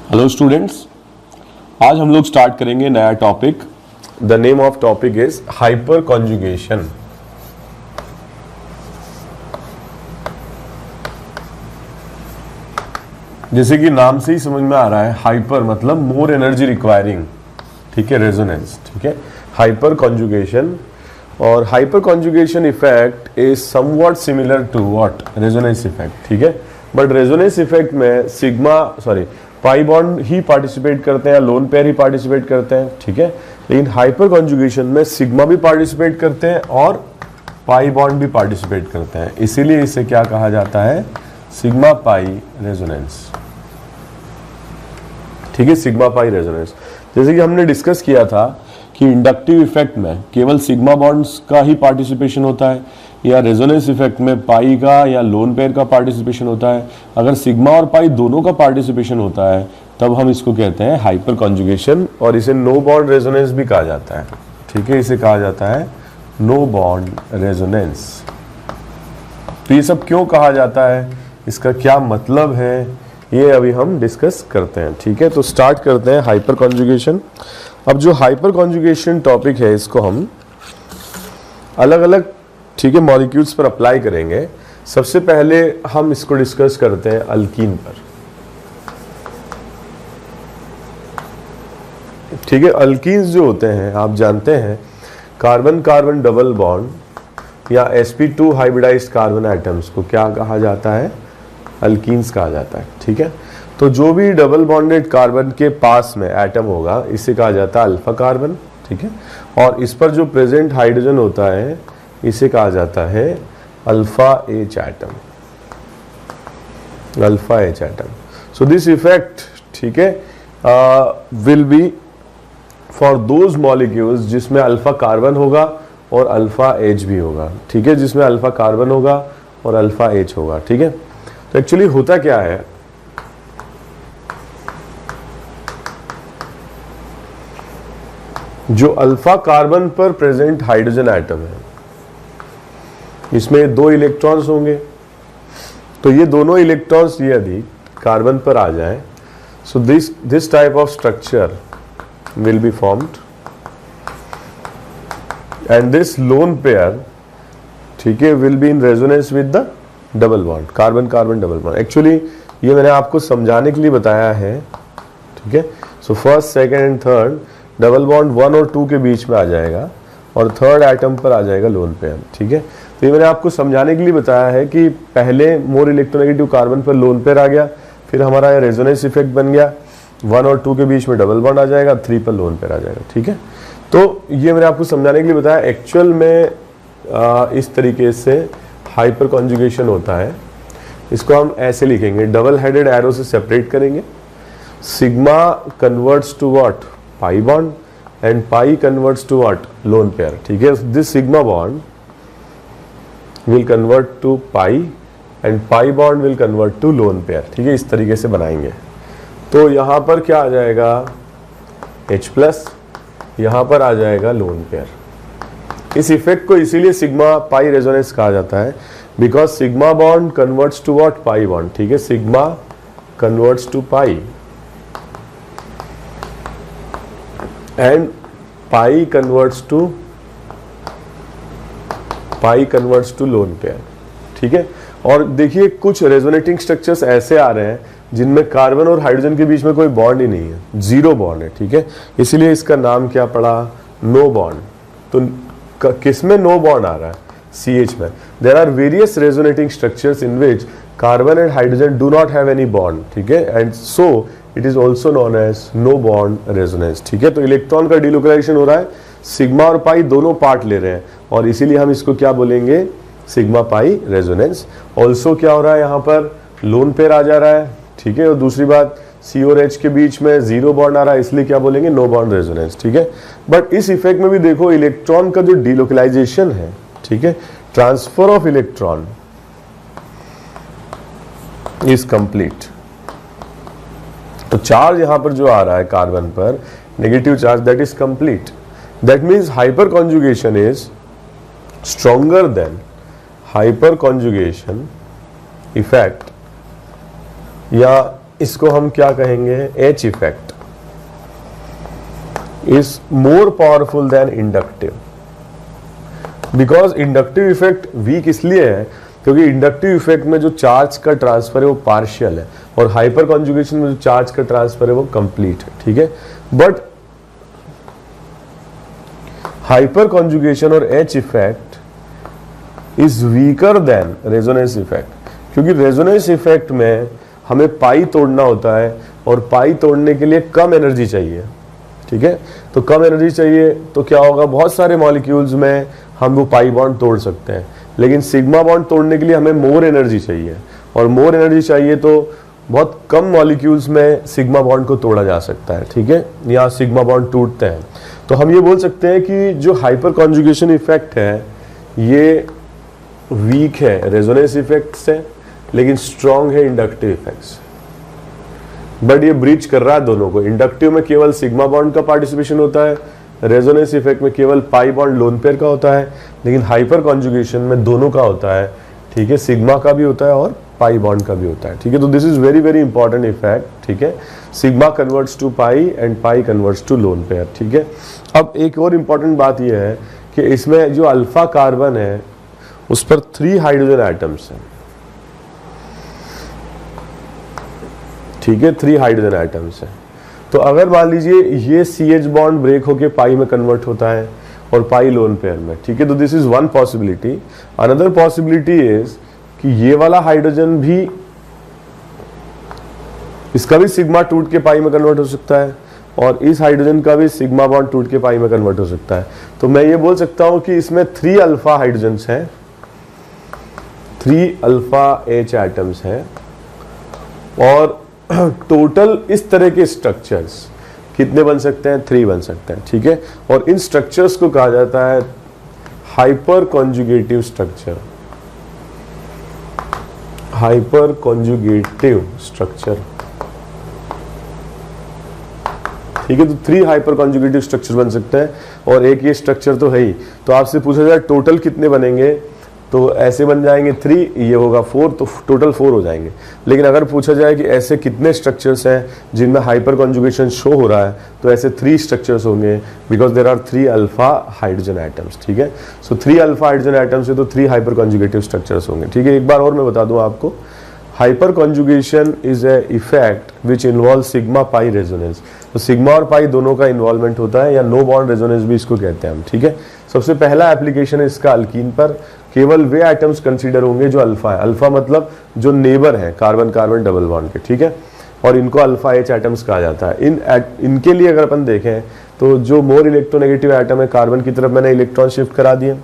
Hello students, आज हम लोग स्टार्ट करेंगे नया topic. The name of topic is hyper conjugation. जैसे कि नाम से ही समझ में आ रहा है, हाइपर मतलब मोर एनर्जी रिक्वायरिंग, ठीक है, रेजोनेंस, ठीक है, हाइपर कॉन्जुगेशन। और hyperconjugation effect is somewhat similar to what resonance effect, ठीक है। बट रेजोनेंस इफेक्ट में पाई बॉन्ड ही पार्टिसिपेट करते हैं या लोन पेयर ही पार्टिसिपेट करते हैं, ठीक है। लेकिन हाइपर कॉन्जुगेशन में सिग्मा भी पार्टिसिपेट करते हैं और पाई बॉन्ड भी पार्टिसिपेट करते हैं, इसीलिए इसे क्या कहा जाता है, सिग्मा पाई रेजोनेंस, ठीक है, सिग्मा पाई रेजोनेंस। जैसे कि हमने डिस्कस किया था कि इंडक्टिव इफेक्ट में केवल सिग्मा बॉन्ड्स का ही पार्टिसिपेशन होता है, या रेजोनेंस इफेक्ट में पाई का या लोन पेयर का पार्टिसिपेशन होता है। अगर सिग्मा और पाई दोनों का पार्टिसिपेशन होता है तब हम इसको कहते हैं हाइपर कॉन्जुगेशन, और इसे नो बॉन्ड रेजोनेंस भी कहा जाता है, ठीक है, इसे कहा जाता है नो बॉन्ड रेजोनेंस। तो ये सब क्यों कहा जाता है, इसका क्या मतलब है, ये अभी हम डिस्कस करते हैं, ठीक है। तो स्टार्ट करते हैं हाइपर कॉन्जुगेशन। अब जो हाइपर कॉन्जुगेशन टॉपिक है इसको हम अलग अलग, ठीक है, मॉलिक्यूल्स पर अप्लाई करेंगे। सबसे पहले हम इसको डिस्कस करते हैं अल्कीन पर, ठीक है। अल्कीन्स जो होते हैं आप जानते हैं, कार्बन कार्बन डबल बॉन्ड या sp2 हाइब्रिडाइज्ड कार्बन एटम्स को क्या कहा जाता है, अल्कीन्स कहा जाता है, ठीक है। तो जो भी डबल बॉन्डेड कार्बन के पास में एटम होगा इसे कहा जाता है अल्फा कार्बन, ठीक है। और इस पर जो प्रेजेंट हाइड्रोजन होता है इसे कहा जाता है alpha H atom, alpha H atom. So this effect, ठीक है, will be for those molecules जिसमें अल्फा कार्बन होगा और अल्फा एच भी होगा, ठीक है, जिसमें अल्फा कार्बन होगा और अल्फा एच होगा, ठीक है। तो एक्चुअली होता क्या है, जो अल्फा कार्बन पर प्रेजेंट हाइड्रोजन एटम है इसमें दो इलेक्ट्रॉन्स होंगे, तो ये दोनों इलेक्ट्रॉन्स यदि कार्बन पर आ जाए, so this type of structure will be formed and this loan pair, ठीक है, will be in resonance with the double bond, carbon carbon double bond. Actually ये मैंने आपको समझाने के लिए बताया है, ठीक है। So first second and third double bond 1 और 2 के बीच में आ जाएगा और थर्ड एटम पर आ जाएगा लोन पेयर, ठीक है। तो ये मैंने आपको समझाने के लिए बताया है कि पहले मोर इलेक्ट्रोनेगेटिव कार्बन पर लोन पेयर आ गया, फिर हमारा ये रेजोनेंस इफेक्ट बन गया, 1 और 2 के बीच में डबल बॉन्ड आ जाएगा, 3 पर लोन पेयर आ जाएगा, ठीक है। तो ये मैंने आपको समझाने के लिए बताया। एक्चुअल में इस तरीके से हाइपर कॉन्जुगेशन होता है। इसको हम ऐसे लिखेंगे, डबल हेडेड एरो से सेपरेट करेंगे, sigma converts to what, pi bond, and pi converts to what, lone pair, ठीक है। This sigma bond will convert to pi and pi bond will convert to lone pair, ठीक है, इस तरीके से बनाएंगे। तो यहाँ पर क्या आ जाएगा H प्लस, यहाँ पर आ जाएगा लोन पेयर। इस इफेक्ट को इसीलिए सिग्मा पाई रेजोनेंस कहा जाता है, because sigma bond converts to what, pi bond, ठीक है, sigma converts to pi and pi converts to lone pair, ठीक है। और देखिए कुछ रेजोनेटिंग स्ट्रक्चर्स ऐसे आ रहे हैं जिनमें कार्बन और हाइड्रोजन के बीच में कोई बॉन्ड ही नहीं है, जीरो बॉन्ड है, ठीक है, इसीलिए इसका नाम क्या पड़ा, नो बॉन्ड। तो किसमें नो बॉन्ड आ रहा है, CH में। There are various resonating structures in which carbon and hydrogen do not have any bond, ठीक है, and so it is also known as no bond resonance, ठीक है। तो इलेक्ट्रॉन का डिलोकलाइजेशन हो रहा है, सिग्मा और पाई दोनों पार्ट ले रहे हैं, और इसीलिए हम इसको क्या बोलेंगे, सिग्मा पाई रेजोनेंस। ऑल्सो क्या हो रहा है, यहाँ पर लोन पेयर आ जा रहा है, ठीक है। और दूसरी बात, C और H के बीच में जीरो बॉन्ड आ रहा है, इसलिए क्या बोलेंगे, नो बॉन्ड रेजोनेंस, ठीक है। बट इस इफेक्ट में भी देखो इलेक्ट्रॉन का जो डिलोकलाइजेशन है, ठीक है, transfer of electron is complete. तो चार्ज यहां पर जो आ रहा है कार्बन पर, negative charge, that is complete. That means hyperconjugation is stronger than hyperconjugation effect या इसको हम क्या कहेंगे, H effect is more powerful than inductive, because inductive effect weak इसलिए है क्योंकि इंडक्टिव इफेक्ट में जो चार्ज का ट्रांसफर है वो पार्शियल है और हाइपर कॉन्जुगेशन में जो चार्ज का ट्रांसफर है वो कंप्लीट है, ठीक है। बट हाइपर कॉन्जुगेशन और H effect is weaker then resonance effect, क्योंकि रेजोनेंस इफेक्ट में हमें पाई तोड़ना होता है और पाई तोड़ने के लिए कम एनर्जी चाहिए, ठीक है। तो कम एनर्जी चाहिए तो क्या होगा, बहुत सारे मॉलिक्यूल्स में हम वो पाई बॉन्ड तोड़ सकते हैं, लेकिन सिग्मा बॉन्ड तोड़ने के लिए हमें मोर एनर्जी चाहिए और मोर एनर्जी चाहिए तो बहुत कम मॉलिक्यूल्स में सिग्मा बॉन्ड को तोड़ा जा सकता है, ठीक है। यहाँ सिग्मा बॉन्ड टूटते हैं, तो हम ये बोल सकते हैं कि जो हाइपर कॉन्जुगेशन इफेक्ट है ये वीक है रेजोनेंस इफेक्ट से, लेकिन स्ट्रॉन्ग है इंडक्टिव इफेक्ट से। बट ये ब्रीच कर रहा है दोनों को, इंडक्टिव में केवल सिग्मा बॉन्ड का पार्टिसिपेशन होता है, रेजोनेंस इफेक्ट में केवल पाई बॉन्ड लोन पेयर का होता है, लेकिन हाइपर कॉन्जुगेशन में दोनों का होता है, ठीक है। सिग्मा का भी होता है और पाई बॉन्ड का भी होता है, ठीक है। तो this is very very important effect, ठीक है। Sigma converts to pi and pi converts to lone pair, ठीक है। अब एक और इंपॉर्टेंट बात यह है कि इसमें जो अल्फा कार्बन है उस पर 3 हाइड्रोजन एटम्स हैं, ठीक है, 3 हाइड्रोजन एटम्स हैं। तो अगर मान लीजिए ये CH बॉन्ड ब्रेक होके पाई में कन्वर्ट होता है और पाई लोन पेयर में, ठीक है, तो this is one possibility. Another possibility is कि ये वाला हाइड्रोजन भी, इसका भी सिग्मा टूट के पाई में कन्वर्ट हो सकता है और इस हाइड्रोजन का भी सिग्मा बॉन्ड टूट के पाई में कन्वर्ट हो सकता है। तो मैं ये बोल सकता हूं कि इसमें 3 अल्फा हाइड्रोजन्स हैं, 3 अल्फा H एटम्स हैं और टोटल इस तरह के स्ट्रक्चर्स कितने बन सकते हैं, 3 बन सकते हैं, ठीक है। और इन स्ट्रक्चर्स को कहा जाता है hyper conjugative structure, hyper conjugative structure, ठीक है। तो 3 हाइपर कॉन्जुगेटिव स्ट्रक्चर बन सकते हैं और एक ये स्ट्रक्चर तो है ही। तो आपसे पूछा जाए टोटल कितने बनेंगे, तो ऐसे बन जाएंगे 3, ये होगा 4, तो टोटल 4 हो जाएंगे। लेकिन अगर पूछा जाए कि ऐसे कितने स्ट्रक्चर्स हैं जिनमें हाइपर कॉन्जुगेशन शो हो रहा है, तो ऐसे 3 स्ट्रक्चर्स होंगे, because there are 3 alpha hydrogen atoms, ठीक है। सो 3 अल्फा हाइड्रोजन एटम्स है तो 3 हाइपर कॉन्जुगेटिव स्ट्रक्चर्स होंगे, ठीक है। एक बार और मैं बता दूं आपको, hyper conjugation is a effect which involve sigma pi resonance. तो सिग्मा और पाई दोनों का इन्वॉल्वमेंट होता है, या नो बॉन्ड रेजोनेंस भी इसको कहते हैं हम, ठीक है। सबसे पहला एप्लीकेशन है इसका अल्कीन पर। केवल वे एटम्स कंसीडर होंगे जो अल्फा है, अल्फा मतलब जो नेबर है कार्बन कार्बन डबल बॉन्ड के, ठीक है, और इनको अल्फा H एटम्स कहा जाता है। इनके लिए अगर अपन देखें तो जो मोर इलेक्ट्रोनेगेटिव एटम है कार्बन की तरफ मैंने इलेक्ट्रॉन शिफ्ट करा दिए,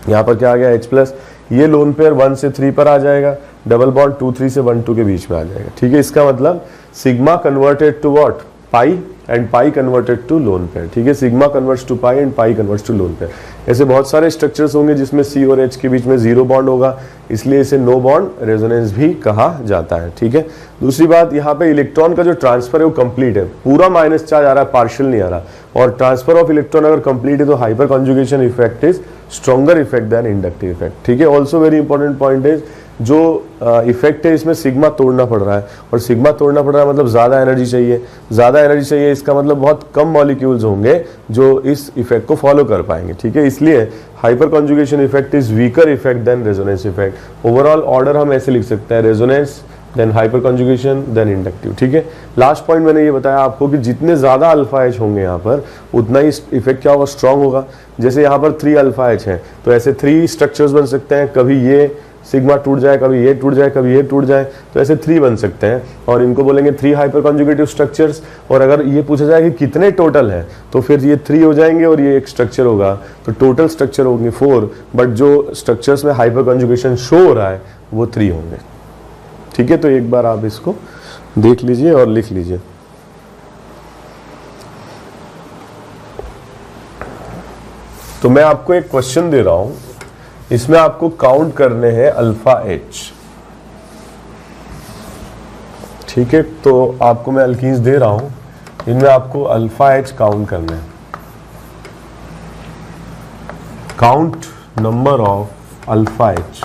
यहाँ पर क्या आ गया H+, ये लोन पेयर 1 से 3 पर आ जाएगा, डबल बॉन्ड 2 3 से 1 2 के बीच में आ जाएगा, ठीक है। इसका मतलब sigma converted to what, pi, and pi converted to lone pair, ठीक है। Sigma converts to pi and pi converts to lone pair. ऐसे बहुत सारे स्ट्रक्चर्स होंगे जिसमें C और H के बीच में 0 बॉन्ड होगा, इसलिए इसे नो बॉन्ड रेजोनेंस भी कहा जाता है, ठीक है। दूसरी बात, यहाँ पे इलेक्ट्रॉन का जो ट्रांसफर है वो कंप्लीट है, पूरा माइनस चार्ज आ रहा है, पार्शियल नहीं आ रहा, और ट्रांसफर ऑफ इलेक्ट्रॉन अगर कंप्लीट है तो hyperconjugation effect is stronger effect than inductive effect, ठीक है। Also very important point is जो इफेक्ट है इसमें सिग्मा तोड़ना पड़ रहा है, और सिग्मा तोड़ना पड़ रहा है मतलब ज़्यादा एनर्जी चाहिए, ज़्यादा एनर्जी चाहिए, इसका मतलब बहुत कम मॉलिक्यूल्स होंगे जो इस इफेक्ट को फॉलो कर पाएंगे, ठीक है। इसलिए hyperconjugation effect is weaker effect than resonance effect. Overall order हम ऐसे लिख सकते हैं, resonance then hyperconjugation then inductive, ठीक है। लास्ट पॉइंट मैंने ये बताया आपको कि जितने ज़्यादा अल्फा H होंगे यहाँ पर उतना ही इफेक्ट क्या होगा, स्ट्रांग होगा। जैसे यहाँ पर 3 अल्फा H है तो ऐसे 3 स्ट्रक्चर्स बन सकते हैं, कभी ये सिग्मा टूट जाए, कभी ये टूट जाए, कभी ये टूट जाए, तो ऐसे 3 बन सकते हैं और इनको बोलेंगे 3 हाइपर कॉन्जुगेटिव स्ट्रक्चर्स। और अगर ये पूछा जाए कि कितने टोटल हैं तो फिर ये 3 हो जाएंगे और ये एक स्ट्रक्चर होगा, तो टोटल स्ट्रक्चर होंगे 4, बट जो स्ट्रक्चर्स में हाइपर कॉन्जुगेशन शो हो रहा है वो 3 होंगे, ठीक है। तो एक बार आप इसको देख लीजिए और लिख लीजिए। तो मैं आपको एक क्वेश्चन दे रहा हूं, इसमें आपको काउंट करने हैं अल्फा H, ठीक है। तो आपको मैं अल्कीन्स दे रहा हूं, इनमें आपको अल्फा H काउंट करने हैं। Count number of alpha H।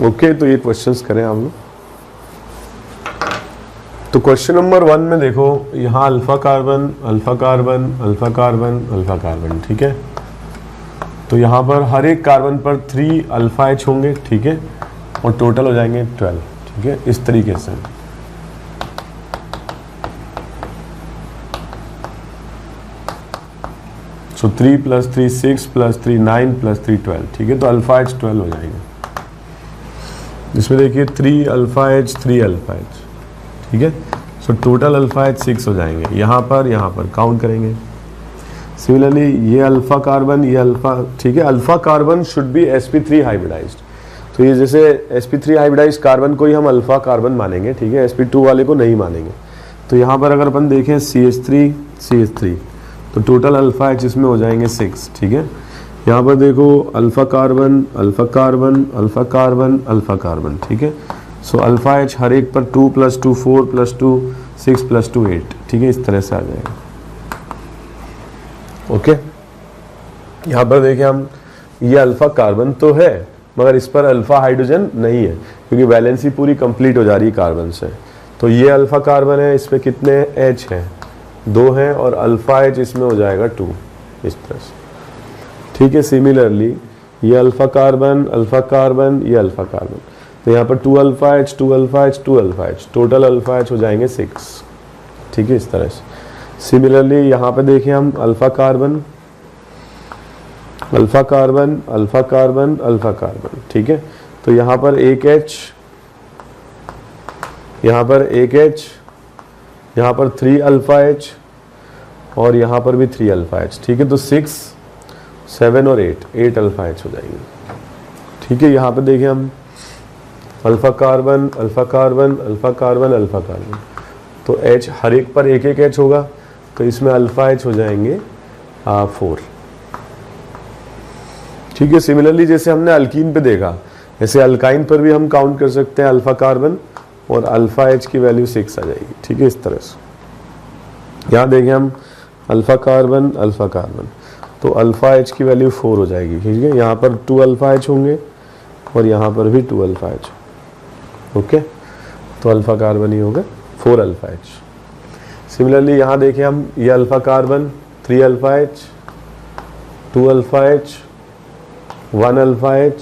Okay, तो ये क्वेश्चंस करें आप लोग। तो क्वेश्चन नंबर 1 में देखो, यहाँ alpha carbon alpha carbon alpha carbon alpha carbon, ठीक है। तो यहाँ पर हर एक कार्बन पर 3 अल्फा एच होंगे, ठीक है, और टोटल हो जाएंगे 12, ठीक है, इस तरीके से। सो 3 + 3 6 + 3 9 + 3 12, ठीक है। तो अल्फा एच 12 हो जाएंगे। इसमें देखिए 3 अल्फा एच 3 अल्फा एच, ठीक है। सो टोटल अल्फा एच 6 हो जाएंगे। यहाँ पर काउंट करेंगे। सिमिलरली ये अल्फा कार्बन, ये अल्फा, ठीक है। Alpha carbon should be sp3 hybridised. तो ये जैसे sp3 हाइब्रिडाइज्ड कार्बन को ही हम अल्फा कार्बन मानेंगे, ठीक है, sp2 वाले को नहीं मानेंगे। तो यहाँ पर अगर अपन देखें CH3 CH3, तो टोटल अल्फा एच इसमें हो जाएंगे 6, ठीक है। यहाँ पर देखो alpha carbon alpha carbon alpha carbon alpha carbon, ठीक है। सो अल्फा एच हर एक पर 2 + 2 4 + 2 6 + 2 8, ठीक है, इस तरह से आ जाएगा। ओके, यहाँ पर देखें हम, ये अल्फा कार्बन तो है मगर इस पर अल्फा हाइड्रोजन नहीं है, क्योंकि वैलेंसी पूरी कंप्लीट हो जा रही है कार्बन से। तो ये अल्फा कार्बन है, इस पर कितने एच हैं, 2 हैं, और अल्फा एच इसमें हो जाएगा 2, इस तरह से, ठीक है। सिमिलरली ये अल्फा कार्बन अल्फा कार्बन, ये अल्फा कार्बन, तो यहाँ पर 2 alpha H 2 alpha H 2 alpha H, total alpha H हो जाएंगे 6, ठीक है, इस तरह से। सिमिलरली यहाँ पे देखें हम alpha carbon alpha carbon alpha carbon alpha carbon, ठीक है। तो यहाँ पर 1 एच, यहाँ पर 1 एच, यहाँ पर 3 अल्फा एच, और यहाँ पर भी 3 अल्फा एच, ठीक है। तो 6 7 और 8 अल्फा एच हो जाएंगे, ठीक है। यहाँ पे देखें हम alpha carbon alpha carbon alpha carbon alpha carbon, तो एच हर एक पर 1 एच होगा, तो इसमें अल्फा एच हो जाएंगे 4, ठीक है। सिमिलरली जैसे हमने अल्कीन पे देखा, ऐसे अल्काइन पर भी हम काउंट कर सकते हैं अल्फा कार्बन, और अल्फा एच की वैल्यू 6 आ जाएगी, ठीक है, इस तरह से। यहाँ देखें हम अल्फा कार्बन अल्फा कार्बन, तो अल्फा एच की वैल्यू 4 हो जाएगी, ठीक है। यहाँ पर 2 अल्फा एच होंगे, और यहाँ पर भी 2 अल्फा एच, ओके। तो अल्फा कार्बन ही होगा 4 अल्फा एच। सिमिलरली यहाँ देखें हम, ये alpha carbon 3 alpha H 2 alpha H 1 alpha H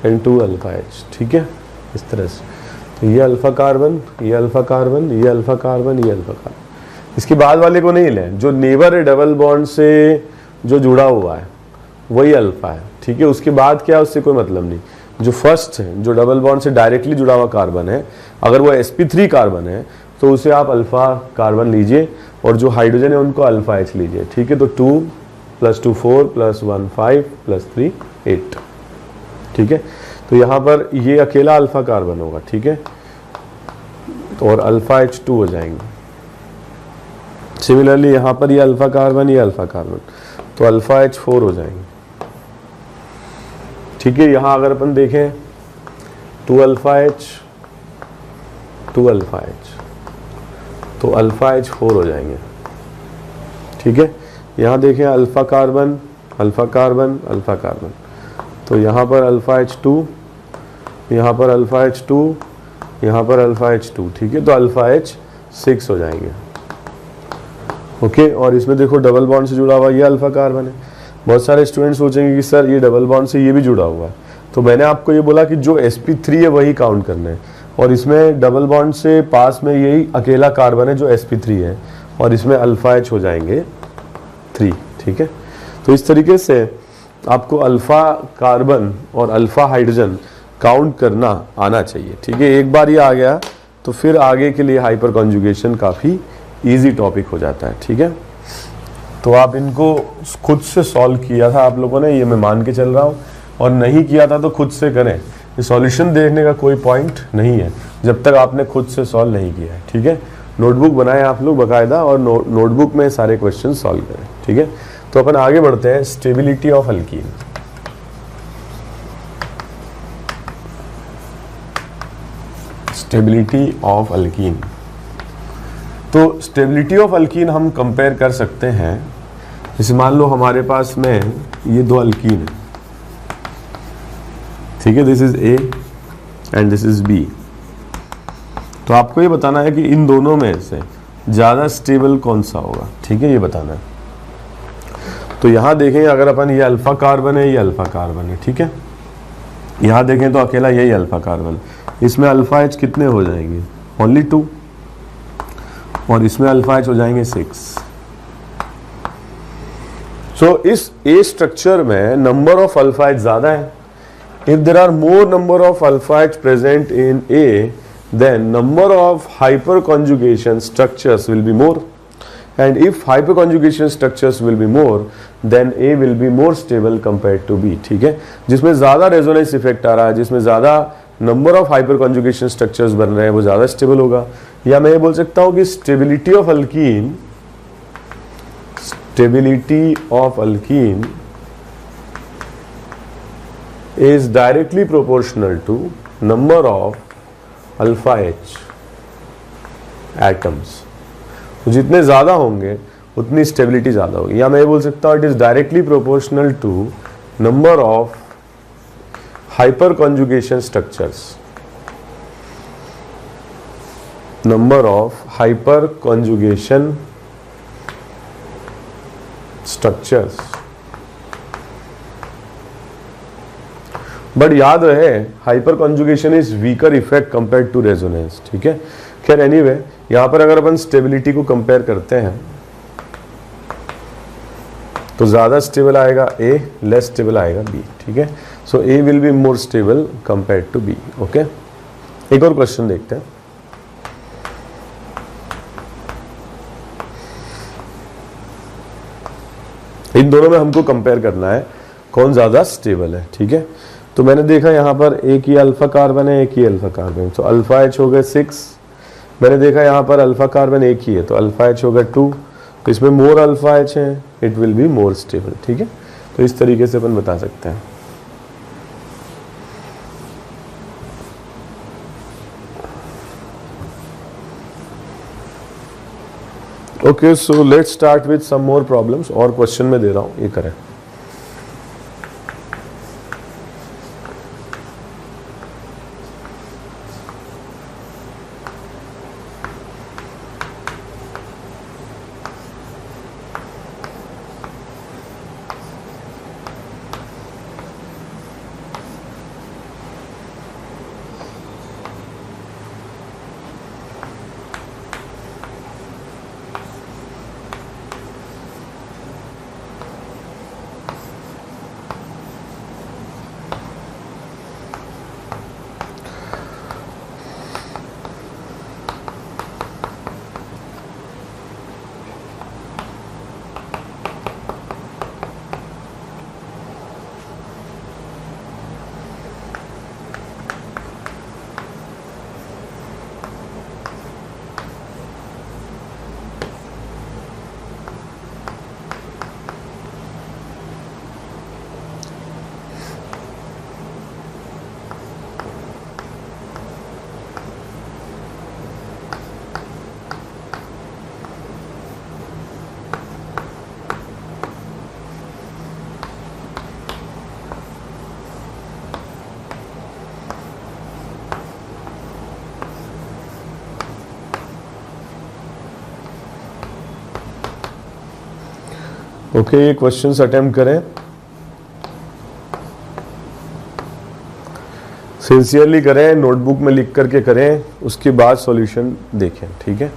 and 2 alpha H, ठीक है, इस तरह से। तो ये अल्फा कार्बन ये अल्फा कार्बन ये अल्फा कार्बन ये अल्फा कार्बन। इसके बाद वाले को नहीं लें, जो नेबर है डबल बॉन्ड से जो जुड़ा हुआ है वही अल्फा है, ठीक है। उसके बाद क्या है उससे कोई मतलब नहीं। जो फर्स्ट है, जो डबल बॉन्ड से डायरेक्टली जुड़ा हुआ कार्बन है, अगर वो sp3 कार्बन है तो उसे आप अल्फा कार्बन लीजिए, और जो हाइड्रोजन है उनको अल्फा एच लीजिए, ठीक है। तो 2 + 2 4 + 1 5 + 3 8, ठीक है। तो यहाँ पर ये अकेला अल्फा कार्बन होगा, ठीक है, तो और अल्फा एच 2 हो जाएंगे। सिमिलरली यहाँ पर ये अल्फा कार्बन ये अल्फा कार्बन, तो अल्फा एच 4 हो जाएंगे, ठीक है। यहाँ अगर अपन देखें 2 अल्फा एच 2 अल्फा एच, तो अल्फा एच 4 हो जाएंगे, ठीक है। यहाँ देखें alpha carbon alpha carbon alpha carbon, तो यहाँ पर अल्फा एच 2, यहाँ पर अल्फा एच 2, यहाँ पर अल्फा एच 2, ठीक है। तो अल्फा एच 6 हो जाएंगे, ओके। और इसमें देखो डबल बॉन्ड से जुड़ा हुआ ये अल्फा कार्बन है। बहुत सारे स्टूडेंट सोचेंगे कि सर ये डबल बॉन्ड से ये भी जुड़ा हुआ है, तो मैंने आपको ये बोला कि जो sp3 है वही काउंट करना है, और इसमें डबल बॉन्ड से पास में यही अकेला कार्बन है जो sp3 है, और इसमें अल्फा एच हो जाएंगे 3, ठीक है। तो इस तरीके से आपको अल्फा कार्बन और अल्फा हाइड्रोजन काउंट करना आना चाहिए, ठीक है। एक बार ये आ गया तो फिर आगे के लिए हाइपर कॉन्जुगेशन काफ़ी इजी टॉपिक हो जाता है, ठीक है। तो आप इनको खुद से सॉल्व किया था आप लोगों ने, ये मैं मान के चल रहा हूँ, और नहीं किया था तो खुद से करें। ये सॉल्यूशन देखने का कोई पॉइंट नहीं है जब तक आपने खुद से सॉल्व नहीं किया है, ठीक है। नोटबुक बनाएं आप लोग बाकायदा, और नोटबुक में सारे क्वेश्चन सॉल्व करें, ठीक है। तो अपन आगे बढ़ते हैं, stability of alkene. Stability of alkene, तो स्टेबिलिटी ऑफ अल्कीन हम कंपेयर कर सकते हैं। जैसे मान लो हमारे पास में ये 2 अल्कीन है, ठीक है, this is A and this is B. तो आपको ये बताना है कि इन दोनों में से ज़्यादा स्टेबल कौन सा होगा, ठीक है, ये बताना है। तो यहाँ देखें अगर अपन ये अल्फा कार्बन है, ये अल्फा कार्बन है, ठीक है, यहाँ देखें तो अकेला यही अल्फा कार्बन, इसमें अल्फा एच कितने हो जाएंगे, ओनली 2, और इसमें अल्फा एच हो जाएंगे 6। सो इस ए स्ट्रक्चर में नंबर ऑफ अल्फा एच ज्यादा है। If there are more number of alpha H present in A, then number of hyperconjugation structures will be more, and if hyperconjugation structures will be more, then A will be more stable compared to B, ठीक है। जिसमें ज़्यादा resonance effect आ रहा है, जिसमें ज़्यादा number of हाइपरकॉन्जुगेशन structures बन रहे हैं, वो ज़्यादा स्टेबल होगा। या मैं ये बोल सकता हूँ कि stability of alkene is directly proportional to number of alpha H atoms. तो जितने ज़्यादा होंगे उतनी स्टेबिलिटी ज़्यादा होगी। या मैं ये बोल सकता हूँ it is directly proportional to number of hyperconjugation structures, number of hyperconjugation structures. But याद रहे hyperconjugation is weaker effect compare to resonance, ठीक है। खैर एनीवे यहां पर अगर अपन स्टेबिलिटी को कंपेयर करते हैं तो ज्यादा स्टेबल आएगा ए, लेस स्टेबल आएगा बी, ठीक है। So A will be more stable compare to B, okay. एक और क्वेश्चन देखते हैं। इन दोनों में हमको कंपेयर करना है कौन ज्यादा स्टेबल है, ठीक है। तो मैंने देखा यहाँ पर एक ही अल्फा कार्बन है, एक ही अल्फा कार्बन, तो अल्फा एच हो गए 6। मैंने देखा यहाँ पर अल्फा कार्बन एक ही है, तो अल्फा एच हो गया 2। तो इसमें मोर अल्फा एच है, it will be more stable, ठीक है। तो इस तरीके से अपन बता सकते हैं। Okay, so let's start with some more problems. और क्वेश्चन में दे रहा हूं, ये करें। ओके, ये क्वेश्चंस अटेम्प्ट करें, सिंसियरली करें, नोटबुक में लिख करके करें, उसके बाद सॉल्यूशन देखें, ठीक है।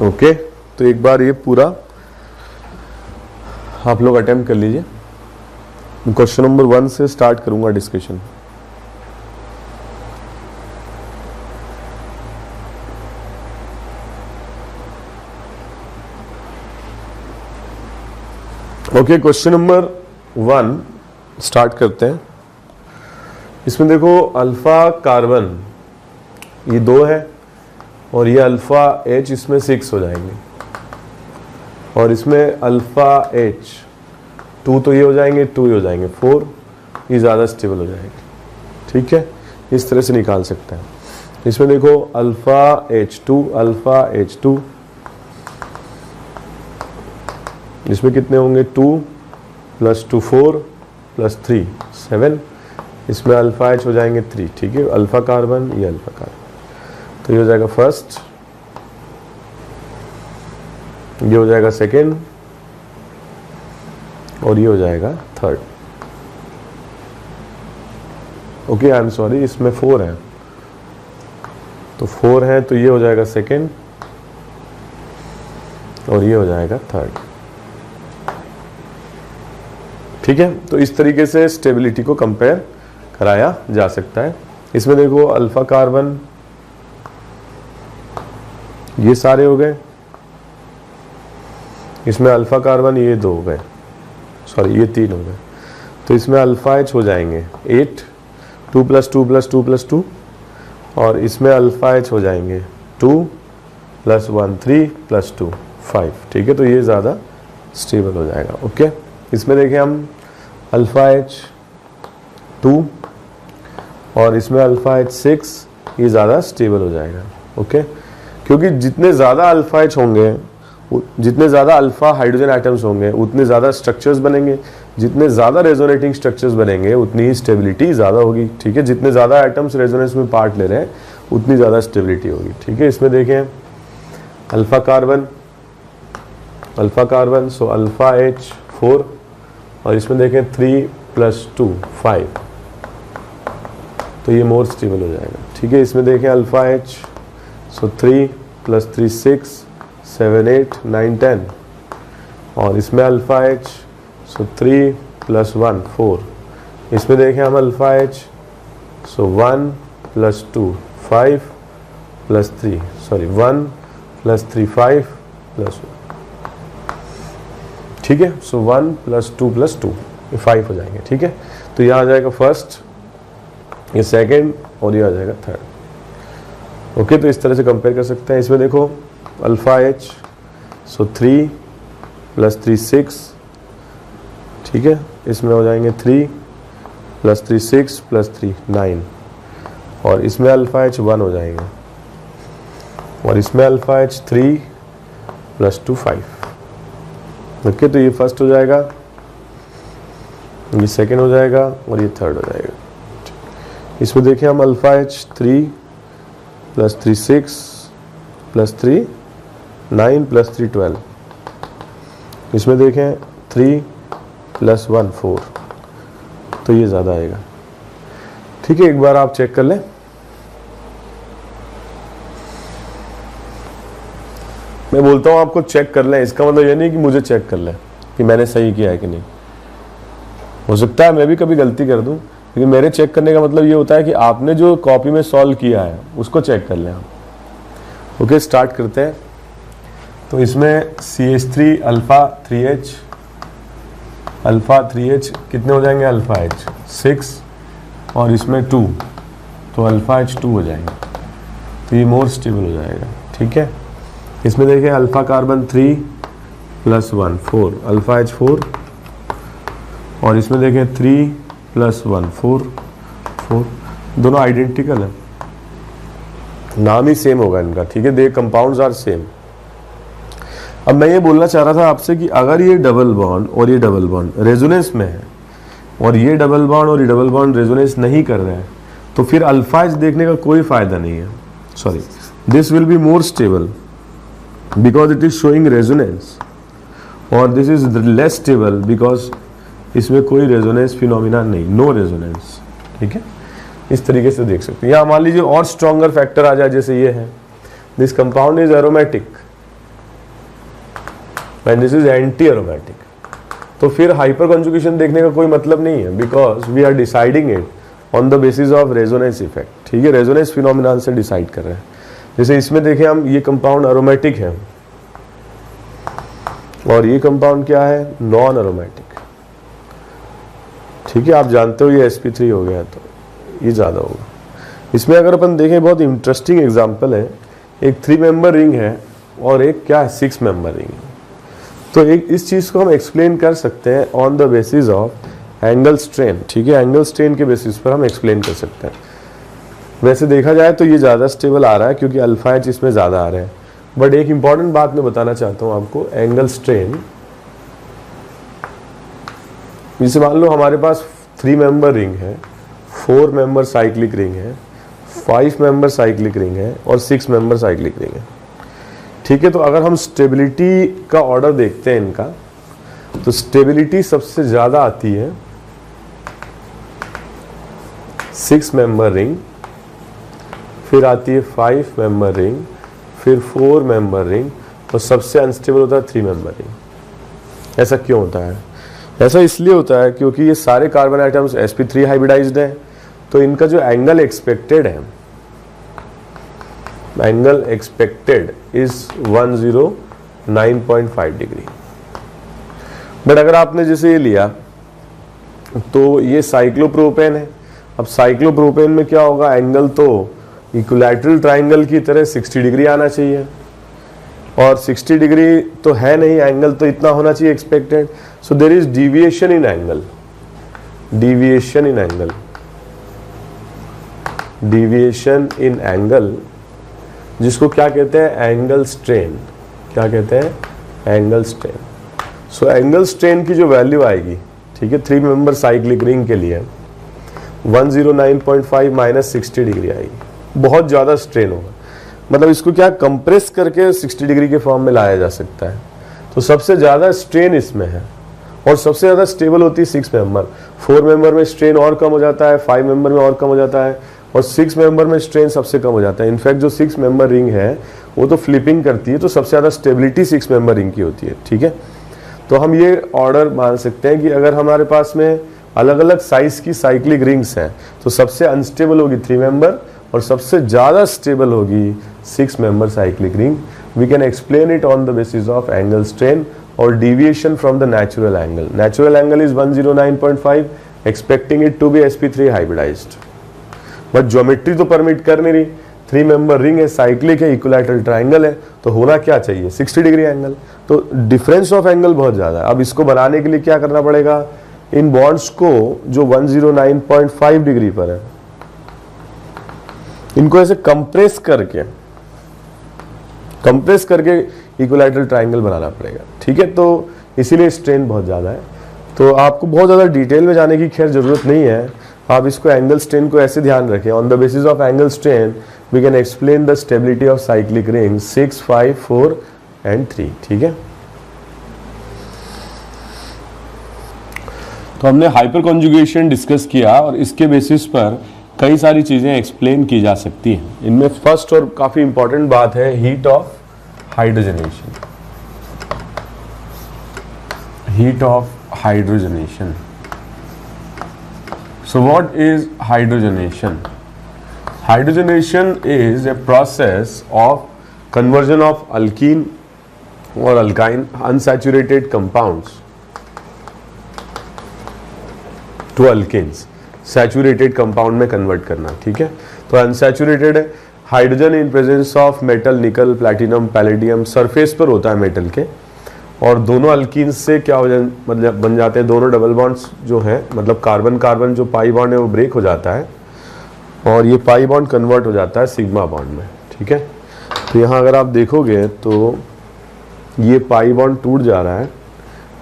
ओके, तो एक बार ये पूरा आप लोग अटेम्प्ट कर लीजिए। क्वेश्चन नंबर 1 से स्टार्ट करूंगा discussion. Okay, question number 1 start करते हैं। इसमें देखो अल्फा कार्बन ये 2 है और ये अल्फा H इसमें 6 हो जाएंगे और इसमें अल्फा H 2 तो ये हो जाएंगे, 2 ये हो जाएंगे, 4 ये ज़्यादा स्टेबल हो जाएंगे। ठीक है, इस तरह से निकाल सकते हैं। इसमें देखो अल्फा H2 इसमें कितने होंगे 2 + 2 4 + 3 7, इसमें अल्फा H हो जाएंगे 3। ठीक है, अल्फा कार्बन ये अल्फा कार्बन, तो ये हो जाएगा फर्स्ट, ये हो जाएगा सेकेंड और ये हो जाएगा third. Okay, I am sorry, इसमें 4 है, तो 4 है, तो ये हो जाएगा सेकेंड और ये हो जाएगा थर्ड। ठीक है, तो इस तरीके से स्टेबिलिटी को कंपेयर कराया जा सकता है। इसमें देखो अल्फा कार्बन ये सारे हो गए, इसमें अल्फा कार्बन ये 2 हो गए, सॉरी ये 3 हो गए, तो इसमें अल्फा H हो जाएंगे 8, 2 + 2 + 2 + 2 और इसमें अल्फा H हो जाएंगे 2 + 1 3 + 2 5। ठीक है, तो ये ज़्यादा स्टेबल हो जाएगा। ओके, इसमें देखें हम अल्फा H 2 और इसमें अल्फा H 6 ये ज़्यादा स्टेबल हो जाएगा। ओके, क्योंकि जितने ज़्यादा अल्फा H होंगे, जितने ज़्यादा अल्फा हाइड्रोजन एटम्स होंगे उतने ज़्यादा स्ट्रक्चर्स बनेंगे, जितने ज़्यादा रेजोनेटिंग स्ट्रक्चर्स बनेंगे उतनी ही स्टेबिलिटी ज़्यादा होगी। ठीक है, जितने ज़्यादा एटम्स रेजोनेंस में पार्ट ले रहे हैं उतनी ज़्यादा स्टेबिलिटी होगी। ठीक है, इसमें देखें alpha carbon so alpha H 4 और इसमें देखें 3 + 2 5, तो ये मोर स्टेबल हो जाएगा। ठीक है, इसमें देखें अल्फा H सो 3 + 3 6 7 8 9 10 और इसमें अल्फा H सो 3 + 1 4, इसमें देखें हम अल्फा H सो 1 + 2 5 + 3 सॉरी 1 + 3 5 + 1। ठीक है, सो 1 + 2 + 2 ये 5 हो जाएंगे। ठीक है, तो यह आ जाएगा फर्स्ट, ये सेकेंड और ये आ जाएगा थर्ड। ओके, तो इस तरह से कंपेयर कर सकते हैं। इसमें देखो अल्फा H सो 3 + 3 6, ठीक है, इसमें हो जाएंगे 3 + 3 6 + 3 9 और इसमें अल्फा H 1 हो जाएंगे और इसमें अल्फा H 3 + 2 5। ओके, तो ये फर्स्ट हो जाएगा, ये सेकेंड हो जाएगा और ये थर्ड हो जाएगा। इसमें देखिए हम अल्फा H 3 + 3 6 + 3 9 + 3 12, इसमें देखें 3 + 1 4, तो ये ज़्यादा आएगा। ठीक है, एक बार आप चेक कर लें। मैं बोलता हूँ आपको चेक कर लें, इसका मतलब ये नहीं कि मुझे चेक कर लें कि मैंने सही किया है कि नहीं। हो सकता है मैं भी कभी गलती कर दूं, लेकिन मेरे चेक करने का मतलब ये होता है कि आपने जो कॉपी में सॉल्व किया है उसको चेक कर लें आप। ओके, स्टार्ट करते हैं। तो इसमें CH3 अल्फा 3H कितने हो जाएंगे अल्फा H 6 और इसमें 2, तो अल्फा H 2 हो जाएंगे, तो ये मोर स्टेबल हो जाएगा। ठीक है, इसमें देखिए अल्फा कार्बन 3 + 1 4 अल्फा H 4 और इसमें देखें 3 + 1 4 4, दोनों आइडेंटिकल है, नाम ही सेम होगा इनका। ठीक है, दे कंपाउंड्स आर सेम। अब मैं ये बोलना चाह रहा था आपसे कि अगर ये डबल बॉन्ड और ये डबल बॉन्ड रेजोनेंस में है और ये डबल बॉन्ड और ये डबल बॉन्ड रेजोनेंस नहीं कर रहे हैं, तो फिर अल्फा H देखने का कोई फायदा नहीं है। Sorry, this will be more stable because it is showing resonance और this is less stable because इसमें कोई रेजोनेंस फिनोमिना नहीं, नो रेजोनेंस। ठीक है, इस तरीके से देख सकते हैं। यहाँ मान लीजिए और स्ट्रॉन्गर फैक्टर आ जाए, जैसे ये है, this compound is aromatic and this is anti aromatic. तो फिर हाइपर कॉन्जुगेशन देखने का कोई मतलब नहीं है, because we are deciding it on the basis of resonance effect. ठीक है, रेजोनेंस फिनोमिना से डिसाइड कर रहे हैं। जैसे इसमें देखें हम, ये कंपाउंड एरोमेटिक है और ये कंपाउंड क्या है, नॉन एरोमेटिक। ठीक है, आप जानते हो ये sp3 हो गया तो ये ज्यादा होगा। इसमें अगर अपन देखें, बहुत इंटरेस्टिंग एग्जांपल है, एक 3 मेंबर रिंग है और एक क्या है 6 मेंबर रिंग है। तो एक इस चीज को हम एक्सप्लेन कर सकते हैं on the basis of angle strain. ठीक है, एंगल स्ट्रेन के बेसिस पर हम एक्सप्लेन कर सकते हैं। वैसे देखा जाए तो ये ज्यादा स्टेबल आ रहा है क्योंकि अल्फा एच इसमें ज्यादा आ रहे हैं। बट एक इंपॉर्टेंट बात मैं बताना चाहता हूं आपको, एंगल स्ट्रेन, जैसे मान लो हमारे पास 3 मेंबर रिंग है, 4 मेंबर साइक्लिक रिंग है, 5 मेंबर साइक्लिक रिंग है और 6 मेंबर साइक्लिक रिंग है। ठीक है, तो अगर हम स्टेबिलिटी का ऑर्डर देखते हैं इनका, तो स्टेबिलिटी सबसे ज्यादा आती है 6 मेंबर रिंग, फिर आती है 5 मेंबर रिंग, फिर 4 मेंबर रिंग और सबसे अनस्टेबल होता है 3 मेंबर रिंग। ऐसा क्यों होता है? ऐसा इसलिए होता है क्योंकि ये सारे कार्बन आइटम्स sp3 हाइब्रिडाइज्ड हैं, तो इनका जो एंगल एक्सपेक्टेड है, angle expected is 109.5 degree. But अगर आपने जैसे ये लिया तो ये साइक्लोप्रोपेन है। अब साइक्लोप्रोपेन में क्या होगा, एंगल तो इक्विलैटरल ट्राइंगल की तरह 60 डिग्री आना चाहिए और 60 डिग्री तो है नहीं, एंगल तो इतना होना चाहिए expected. So there is deviation in angle, deviation in angle, deviation in angle, जिसको क्या कहते हैं, एंगल स्ट्रेन। क्या कहते हैं, angle strain. So angle strain की जो वैल्यू आएगी, ठीक है, 3 मेंबर साइक्लिक रिंग के लिए 109.5 माइनस 60 डिग्री आएगी। बहुत ज्यादा स्ट्रेन होगा, मतलब इसको क्या कंप्रेस करके 60 डिग्री के फॉर्म में लाया जा सकता है। तो सबसे ज्यादा स्ट्रेन इसमें है और सबसे ज्यादा स्टेबल होती है 6 मेंबर। 4 मेंबर में स्ट्रेन और कम हो जाता है, 5 मेंबर में और कम हो जाता है और 6 मेंबर में स्ट्रेन सबसे कम हो जाता है। इनफैक्ट जो 6 मेंबर रिंग है वो तो फ्लिपिंग करती है, तो सबसे ज्यादा स्टेबिलिटी 6 मेंबर रिंग की होती है। ठीक है, तो हम ये ऑर्डर मान सकते हैं कि अगर हमारे पास में अलग अलग साइज की साइक्लिक रिंग्स हैं तो सबसे अनस्टेबल होगी 3 मेंबर और सबसे ज्यादा स्टेबल होगी 6 member cyclic ring. We can explain it on the basis of angle strain और deviation from the natural angle. Natural angle is 109.5, expecting it to be sp3 hybridised. But geometry तो permit कर नहीं रही, 3 member ring है, cyclic है, equilateral triangle है, तो होना क्या चाहिए, 60 डिग्री एंगल। तो डिफरेंस ऑफ एंगल बहुत ज्यादा है। अब इसको बनाने के लिए क्या करना पड़ेगा, इन बॉन्ड्स को जो 109.5 डिग्री पर है, इनको ऐसे कंप्रेस करके इक्विलैटरल ट्राइंगल बनाना पड़ेगा। ठीक है, तो इसीलिए स्ट्रेन बहुत ज्यादा है। तो आपको बहुत ज्यादा डिटेल में जाने की खैर जरूरत नहीं है, आप इसको एंगल स्ट्रेन को ऐसे ध्यान रखें, on the basis of angle strain we can explain the stability of cyclic ring 6, 5, 4 and 3। ठीक है, तो हमने हाइपर कॉन्जुगेशन डिस्कस किया और इसके बेसिस पर कई सारी चीजें एक्सप्लेन की जा सकती हैं। इनमें फर्स्ट और काफी इंपॉर्टेंट बात है heat of hydrogenation. Heat of hydrogenation. So what is hydrogenation? Hydrogenation is a process of conversion of alkene or alkyne unsaturated compounds to alkenes. Saturated compound में convert करना। ठीक है, तो unsaturated है, hydrogen in presence of metal, निकल, platinum, palladium, surface पर होता है मेटल के, और दोनों अल्कीन्स से क्या हो मतलब बन जाते हैं, दोनों डबल बॉन्ड्स जो हैं, मतलब कार्बन कार्बन जो पाई बॉन्ड है वो ब्रेक हो जाता है और ये पाई बॉन्ड कन्वर्ट हो जाता है सिग्मा बॉन्ड में। ठीक है, तो यहाँ अगर आप देखोगे तो ये पाई बॉन्ड टूट जा रहा है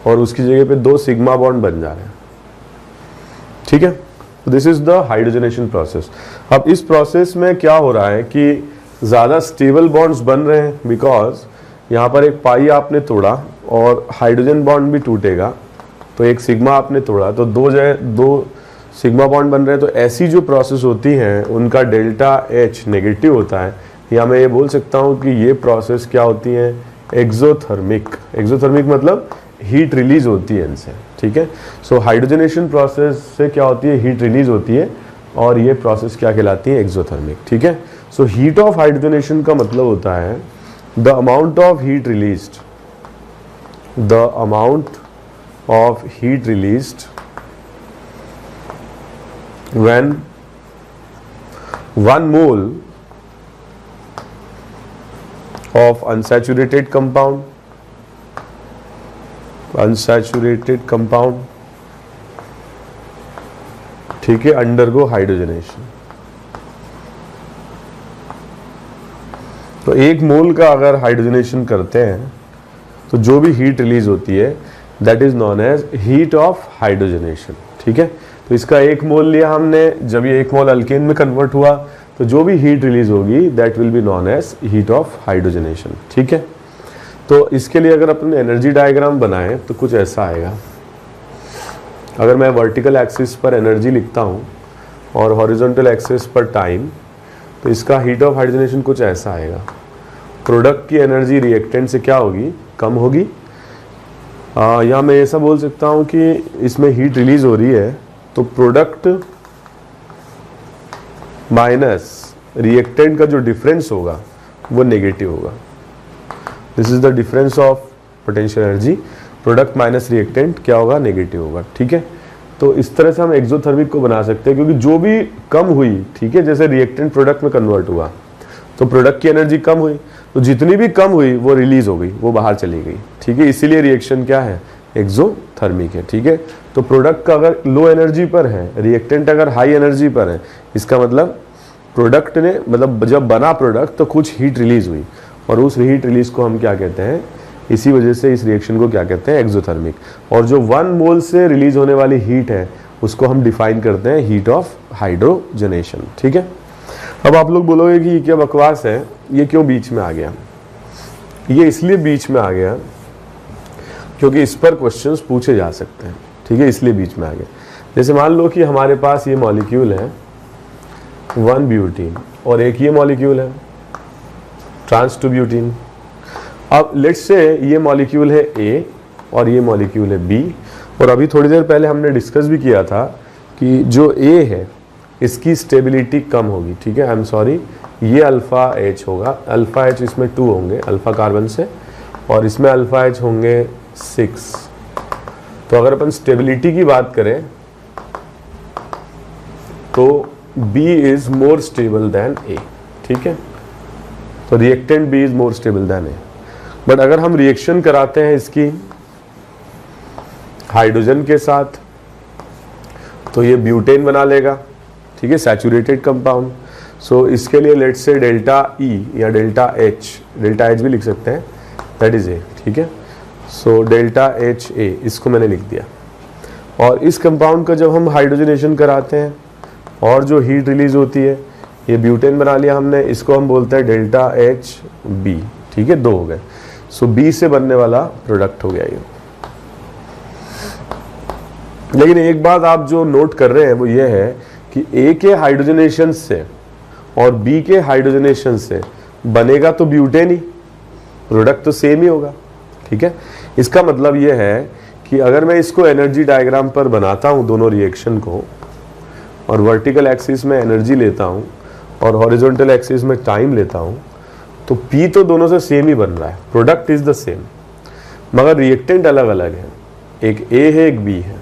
और उसकी जगह पे 2 सिग्मा बॉन्ड बन जा रहे हैं। ठीक है, तो this is the hydrogenation process. अब इस प्रोसेस में क्या हो रहा है कि ज़्यादा स्टेबल बॉन्ड्स बन रहे हैं, बिकॉज यहाँ पर एक पाई आपने तोड़ा और हाइड्रोजन बॉन्ड भी टूटेगा, तो एक सिग्मा आपने तोड़ा तो 2 सिग्मा बॉन्ड बन रहे हैं। तो ऐसी जो प्रोसेस होती हैं उनका डेल्टा H नेगेटिव होता है, या मैं ये बोल सकता हूँ कि ये प्रोसेस क्या होती हैं, एक्सोथर्मिक। एक्सोथर्मिक मतलब हीट रिलीज होती है इनसे, ठीक है। सो हाइड्रोजनेशन प्रोसेस से क्या होती है, हीट रिलीज होती है, और ये प्रोसेस क्या कहलाती है, एक्सोथर्मिक, ठीक है। सो हीट ऑफ हाइड्रोजनेशन का मतलब होता है the amount of heat released, the amount of heat released when 1 mole of unsaturated compound ठीक है, अंडरगो हाइड्रोजनेशन। तो 1 मोल का अगर हाइड्रोजनेशन करते हैं तो जो भी हीट रिलीज होती है that is known as heat of hydrogenation, ठीक है। तो इसका 1 मोल लिया हमने, जब ये 1 मोल अल्केन में कन्वर्ट हुआ तो जो भी हीट रिलीज होगी that will be known as heat of hydrogenation, ठीक है। तो इसके लिए अगर अपन एनर्जी डायग्राम बनाएं तो कुछ ऐसा आएगा। अगर मैं वर्टिकल एक्सिस पर एनर्जी लिखता हूं और हॉरिजॉन्टल एक्सिस पर टाइम, तो इसका हीट ऑफ हाइड्रोजनेशन कुछ ऐसा आएगा। प्रोडक्ट की एनर्जी रिएक्टेंट से क्या होगी, कम होगी। या मैं ऐसा बोल सकता हूं कि इसमें हीट रिलीज हो रही है तो प्रोडक्ट माइनस रिएक्टेंट का जो डिफरेंस होगा वो नेगेटिव होगा। This is the difference of potential energy, product minus reactant क्या होगा, नेगेटिव होगा, ठीक है। तो इस तरह से हम एक्सोथर्मिक को बना सकते हैं, क्योंकि जो भी कम हुई, ठीक है, जैसे रिएक्टेंट प्रोडक्ट में कन्वर्ट हुआ तो प्रोडक्ट की एनर्जी कम हुई, तो जितनी भी कम हुई वो रिलीज हो गई, वो बाहर चली गई, ठीक है। इसीलिए रिएक्शन क्या है, एक्सोथर्मिक है, ठीक है। तो प्रोडक्ट का अगर लो एनर्जी पर है, रिएक्टेंट अगर हाई एनर्जी पर है, इसका मतलब प्रोडक्ट ने, मतलब जब बना प्रोडक्ट तो कुछ हीट रिलीज हुई, और उस हीट रिलीज को हम क्या कहते हैं, इसी वजह से इस रिएक्शन को क्या कहते हैं, एक्सोथर्मिक। और जो 1 मोल से रिलीज होने वाली हीट है उसको हम डिफाइन करते हैं हीट ऑफ हाइड्रोजनेशन, ठीक है। अब आप लोग बोलोगे कि ये क्या बकवास है, ये क्यों बीच में आ गया। ये इसलिए बीच में आ गया क्योंकि इस पर क्वेश्चंस पूछे जा सकते हैं, ठीक है, इसलिए बीच में आ गया। जैसे मान लो कि हमारे पास ये मॉलिक्यूल है 1 ब्यूटीन और एक ये मॉलिक्यूल है ट्रांस 2 ब्यूटीन। अब लेट्स से ये मॉलिक्यूल है A और ये मॉलिक्यूल है B, और अभी थोड़ी देर पहले हमने डिस्कस भी किया था कि जो A है इसकी स्टेबिलिटी कम होगी, ठीक है। आई एम सॉरी, ये अल्फा H होगा, अल्फा H इसमें 2 होंगे अल्फा कार्बन से, और इसमें अल्फा H होंगे 6। तो अगर अपन स्टेबिलिटी की बात करें तो B is more stable then A, ठीक है। तो reactant B is more stable then A। But अगर हम रिएक्शन कराते हैं इसकी हाइड्रोजन के साथ तो ये ब्यूटेन बना लेगा, ठीक है, सैचुरेटेड कंपाउंड। सो इसके लिए लेट्स से डेल्टा E या डेल्टा H भी लिख सकते हैं, दैट इज A, ठीक है। सो डेल्टा HA इसको मैंने लिख दिया, और इस कंपाउंड का जब हम हाइड्रोजनेशन कराते हैं और जो हीट रिलीज होती है, ये ब्यूटेन बना लिया हमने, इसको हम बोलते हैं डेल्टा HB, ठीक है, 2 हो गए। सो B से बनने वाला प्रोडक्ट हो गया ये। लेकिन एक बात आप जो नोट कर रहे हैं वो ये है कि A के हाइड्रोजनेशन से और B के हाइड्रोजनेशन से बनेगा तो ब्यूटेन ही, प्रोडक्ट तो सेम ही होगा, ठीक है। इसका मतलब ये है कि अगर मैं इसको एनर्जी डायग्राम पर बनाता हूं दोनों रिएक्शन को, और वर्टिकल एक्सिस में एनर्जी लेता हूं और हॉरिजॉन्टल एक्सिस में टाइम लेता हूं, तो P तो दोनों से सेम ही बन रहा है, प्रोडक्ट इज द सेम, मगर रिएक्टेंट अलग अलग है, एक A है एक B है।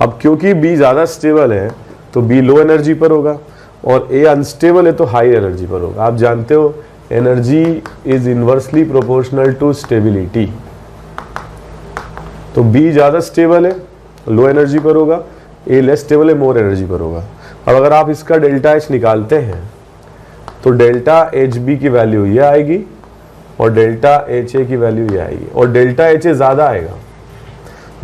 अब क्योंकि B ज़्यादा स्टेबल है तो B लो एनर्जी पर होगा, और A अनस्टेबल है तो हाई एनर्जी पर होगा। आप जानते हो energy is inversely proportional to stability. तो B ज़्यादा स्टेबल है, लो एनर्जी पर होगा, A लेस स्टेबल है, मोर एनर्जी पर होगा। अब अगर आप इसका डेल्टा H निकालते हैं तो डेल्टा HB की वैल्यू ये आएगी और डेल्टा HA की वैल्यू ये आएगी, और डेल्टा HA ज़्यादा आएगा।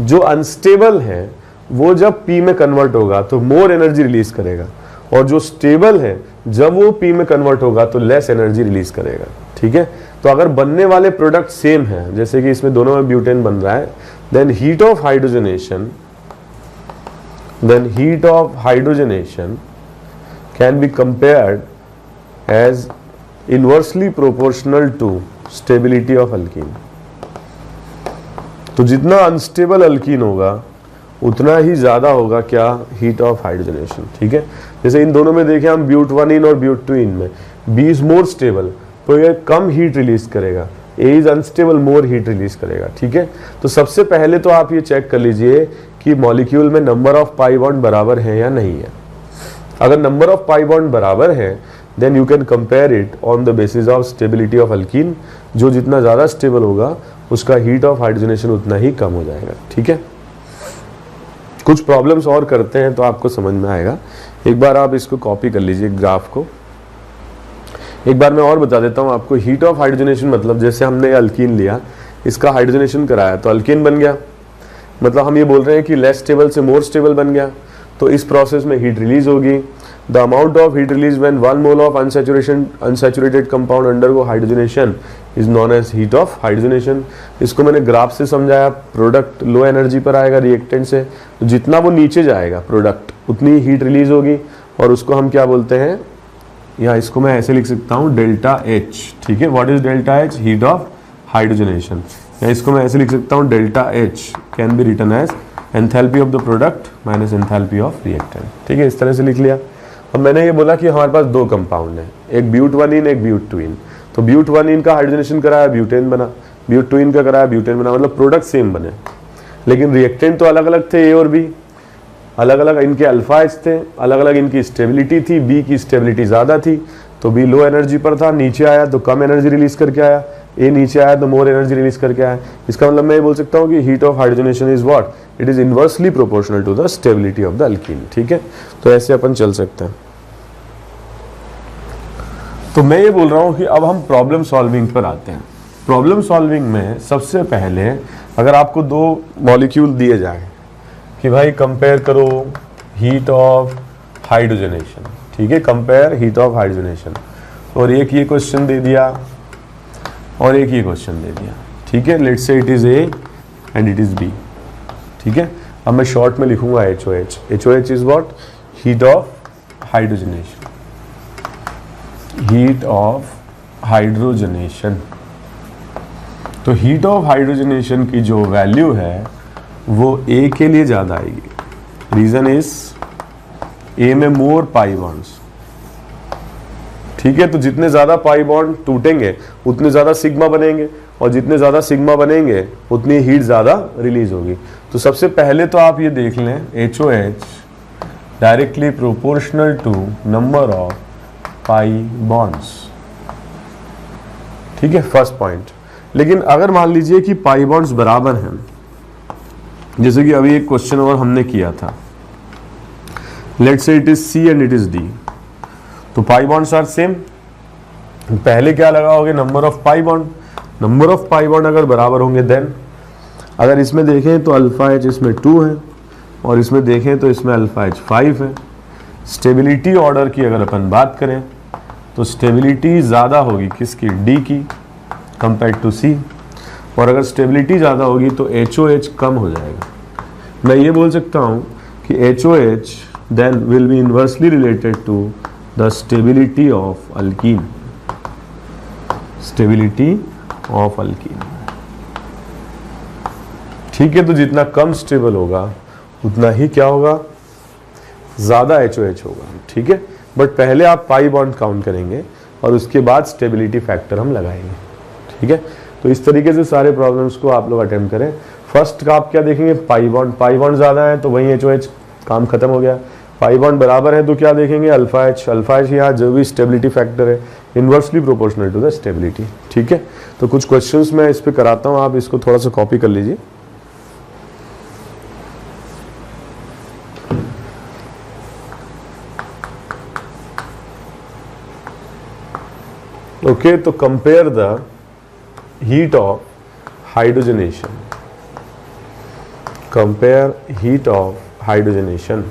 जो अनस्टेबल है वो जब P में कन्वर्ट होगा तो मोर एनर्जी रिलीज करेगा, और जो स्टेबल है जब वो P में कन्वर्ट होगा तो लेस एनर्जी रिलीज करेगा, ठीक है। तो अगर बनने वाले प्रोडक्ट सेम है, जैसे कि इसमें दोनों में ब्यूटेन बन रहा है, then heat of hydrogenation can be compared as inversely proportional to stability of alkene. तो जितना अनस्टेबल अल्कीन होगा उतना ही ज्यादा होगा क्या, हीट ऑफ हाइड्रोजनेशन। ठीक है, जैसे इन दोनों में देखें हम ब्यूट-1 और ब्यूट-2 में, बी इज मोर स्टेबल तो ये कम हीट रिलीज करेगा, A is unstable more heat release करेगा। ठीक है, तो सबसे पहले तो आप ये चेक कर लीजिए कि मॉलिक्यूल में नंबर ऑफ पाई बॉन्ड बराबर है या नहीं है। अगर नंबर ऑफ पाई बॉन्ड बराबर है then you can compare it on the basis of stability of alkene. जो जितना ज्यादा स्टेबल होगा उसका हीट ऑफ हाइड्रोजनेशन उतना ही कम हो जाएगा। ठीक है, कुछ प्रॉब्लम्स और करते हैं तो आपको समझ में आएगा। एक बार आप इसको कॉपी कर लीजिए ग्राफ को। एक बार मैं और बता देता हूं आपको, हीट ऑफ हाइड्रोजनेशन मतलब जैसे हमने अल्कीन लिया, इसका हाइड्रोजनेशन कराया तो अल्कीन बन गया, मतलब हम ये बोल रहे हैं कि लेस स्टेबल से मोर स्टेबल बन गया। तो इस प्रोसेस में हीट रिलीज होगी। The amount of heat release when 1 mole of unsaturated compound undergo hydrogenation is known as heat of hydrogenation. इसको मैंने ग्राफ से समझाया। प्रोडक्ट लो एनर्जी पर आएगा रिएक्टेंट से, तो जितना वो नीचे जाएगा प्रोडक्ट उतनी हीट रिलीज होगी, और उसको हम क्या बोलते हैं, या इसको मैं ऐसे लिख सकता हूँ डेल्टा एच। ठीक है, what is delta H, heat of hydrogenation. या इसको मैं ऐसे लिख सकता हूँ delta H can be written as enthalpy of the product minus enthalpy of reactant. ठीक है, इस तरह से लिख लिया। अब मैंने ये बोला कि हमारे पास दो कंपाउंड है, एक ब्यूट-1 एक ब्यूट-2। तो ब्यूट-1 का हाइड्रोजनेशन कराया ब्यूटेन बना, ब्यूट-2 का कराया ब्यूटेन बना, मतलब प्रोडक्ट सेम बने, लेकिन रिएक्टेंट तो अलग अलग थे, ए और बी अलग अलग, इनके अल्फा एच थे, अलग अलग इनकी स्टेबिलिटी थी। बी की स्टेबिलिटी ज्यादा थी तो बी लो एनर्जी पर था, नीचे आया तो कम एनर्जी रिलीज करके आया, ए नीचे आया तो मोर एनर्जी रिलीज करके आया। इसका मतलब मैं ये बोल सकता हूँ कि heat of hydrogenation is what, it is inversely proportional to the stability of the alkene. ठीक है, तो ऐसे अपन चल सकते हैं। तो मैं ये बोल रहा हूं कि अब हम प्रॉब्लम सॉल्विंग पर आते हैं। प्रॉब्लम सॉल्विंग में सबसे पहले अगर आपको दो मॉलिक्यूल दिए जाए कि भाई कंपेयर करो हीट ऑफ हाइड्रोजनेशन, ठीक है, कंपेयर हीट ऑफ हाइड्रोजनेशन, और एक ये क्वेश्चन दे दिया और एक ये क्वेश्चन दे दिया। ठीक है, let's say it is A and it is B. ठीक है, अब मैं शॉर्ट में लिखूंगा HOH। HOH is what, heat of hydrogenation, heat of hydrogenation. तो हीट ऑफ हाइड्रोजनेशन की जो वैल्यू है वो ए के लिए ज्यादा आएगी। रीजन इज ए में मोर पाई बॉन्ड्स। ठीक है, तो जितने ज्यादा पाई बॉन्ड टूटेंगे उतने ज्यादा सिग्मा बनेंगे, और जितने ज्यादा सिग्मा बनेंगे उतनी हीट ज्यादा रिलीज होगी। तो सबसे पहले तो आप ये देख लें HOH directly proportional to number of pi bonds. ठीक है, फर्स्ट पॉइंट। लेकिन अगर मान लीजिए कि पाई बॉन्ड्स बराबर हैं, जैसे कि अभी एक क्वेश्चन और हमने किया था, let's say it is C and it is D, तो पाई बॉन्ड्स आर सेम। पहले क्या लगाओगे, number of pi bond. Number of pi bond अगर बराबर होंगे देन, अगर इसमें देखें तो अल्फा H इसमें 2 है और इसमें देखें तो इसमें अल्फा H 5 है। स्टेबिलिटी ऑर्डर की अगर अपन बात करें तो स्टेबिलिटी ज़्यादा होगी किसकी, D की कंपेयर टू C, और अगर स्टेबिलिटी ज़्यादा होगी तो HOH कम हो जाएगा। मैं ये बोल सकता हूँ कि HOH then will be inversely related to the stability of alkene, stability of alkene. ठीक है, तो जितना कम स्टेबल होगा उतना ही क्या होगा, ज्यादा HOH होगा। ठीक है, बट पहले आप पाई बॉन्ड काउंट करेंगे और उसके बाद स्टेबिलिटी फैक्टर हम लगाएंगे। ठीक है, तो इस तरीके से सारे प्रॉब्लम्स को आप लोग अटेम्प्ट करें। फर्स्ट का आप क्या देखेंगे, पाई बॉन्ड। पाई बॉन्ड ज्यादा है तो वही HOH, काम खत्म हो गया। पाई बॉन्ड बराबर है तो क्या देखेंगे, अल्फा H। अल्फा H यहाँ जो भी स्टेबिलिटी फैक्टर है inversely proportional to the stability. ठीक है, तो कुछ क्वेश्चंस मैं इस पे कराता हूँ, आप इसको थोड़ा सा कॉपी कर लीजिए। ओके, तो compare the heat of hydrogenation, compare heat of hydrogenation.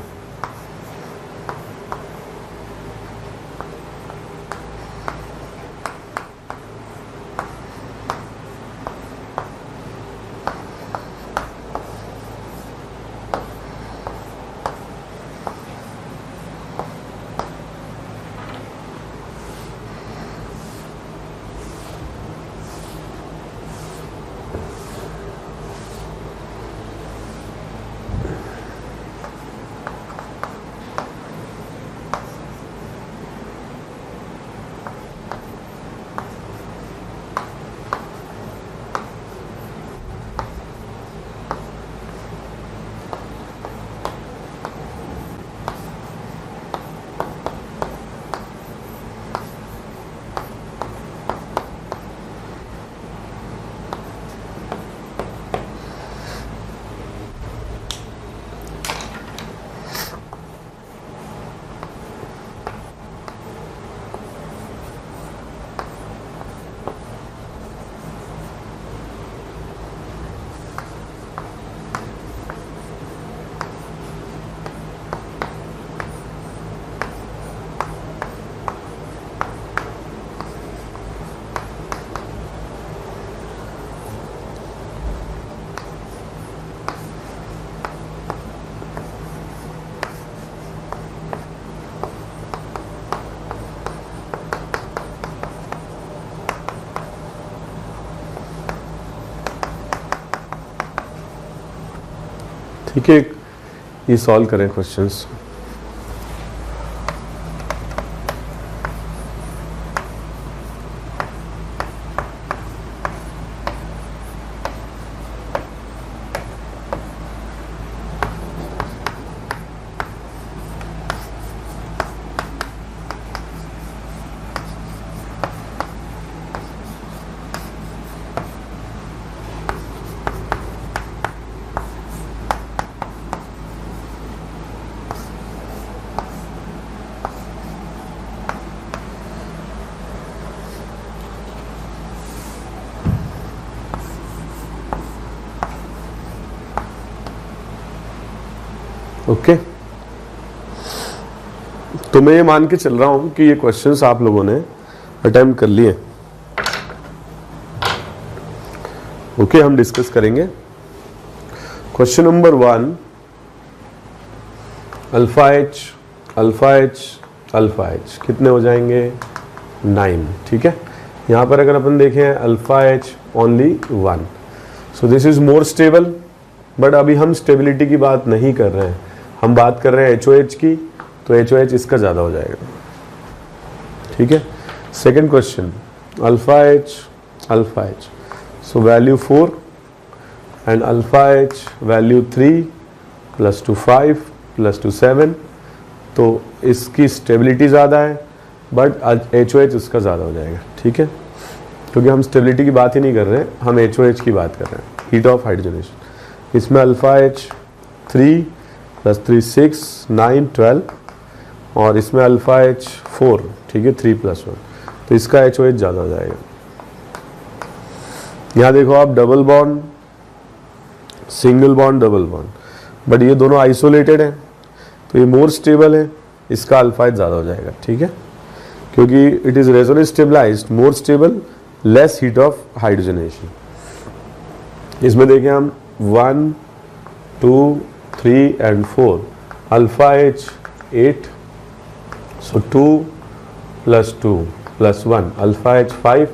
ठीक है, ये सॉल्व करें क्वेश्चंस। ओके, तो मैं ये मान के चल रहा हूं कि ये क्वेश्चंस आप लोगों ने अटेम्प्ट कर लिए। ओके, हम डिस्कस करेंगे। Question number 1, alpha H alpha H alpha H कितने हो जाएंगे? 9। ठीक है, यहां पर अगर अपन देखें alpha H only 1, so this is more stable. But अभी हम स्टेबिलिटी की बात नहीं कर रहे हैं, हम बात कर रहे हैं HOH की, तो HOH इसका ज़्यादा हो जाएगा। ठीक है, second question, alpha H, so value 4 and alpha H value 3 + 2 5 + 2 7, तो इसकी स्टेबिलिटी ज़्यादा है बट HOH इसका ज़्यादा हो जाएगा। ठीक है, क्योंकि हम स्टेबिलिटी की बात ही नहीं कर रहे हैं, हम HOH की बात कर रहे हैं, हीट ऑफ हाइड्रोजनेशन। इसमें अल्फा एच 3 + 3 6 9 12 और इसमें अल्फा एच 4, ठीक है, 3 + 1, तो इसका HOH ज़्यादा हो जाएगा। यहाँ देखो आप, double bond, single bond, double bond, but ये दोनों आइसोलेटेड हैं, तो ये मोर स्टेबल है, इसका अल्फा एच ज़्यादा हो जाएगा। ठीक है, क्योंकि it is resonance stabilised, more stable, less heat of hydrogenation. इसमें देखें हम 1 2 3 and 4, alpha H 8, so 2 + 2 + 1, alpha H 5,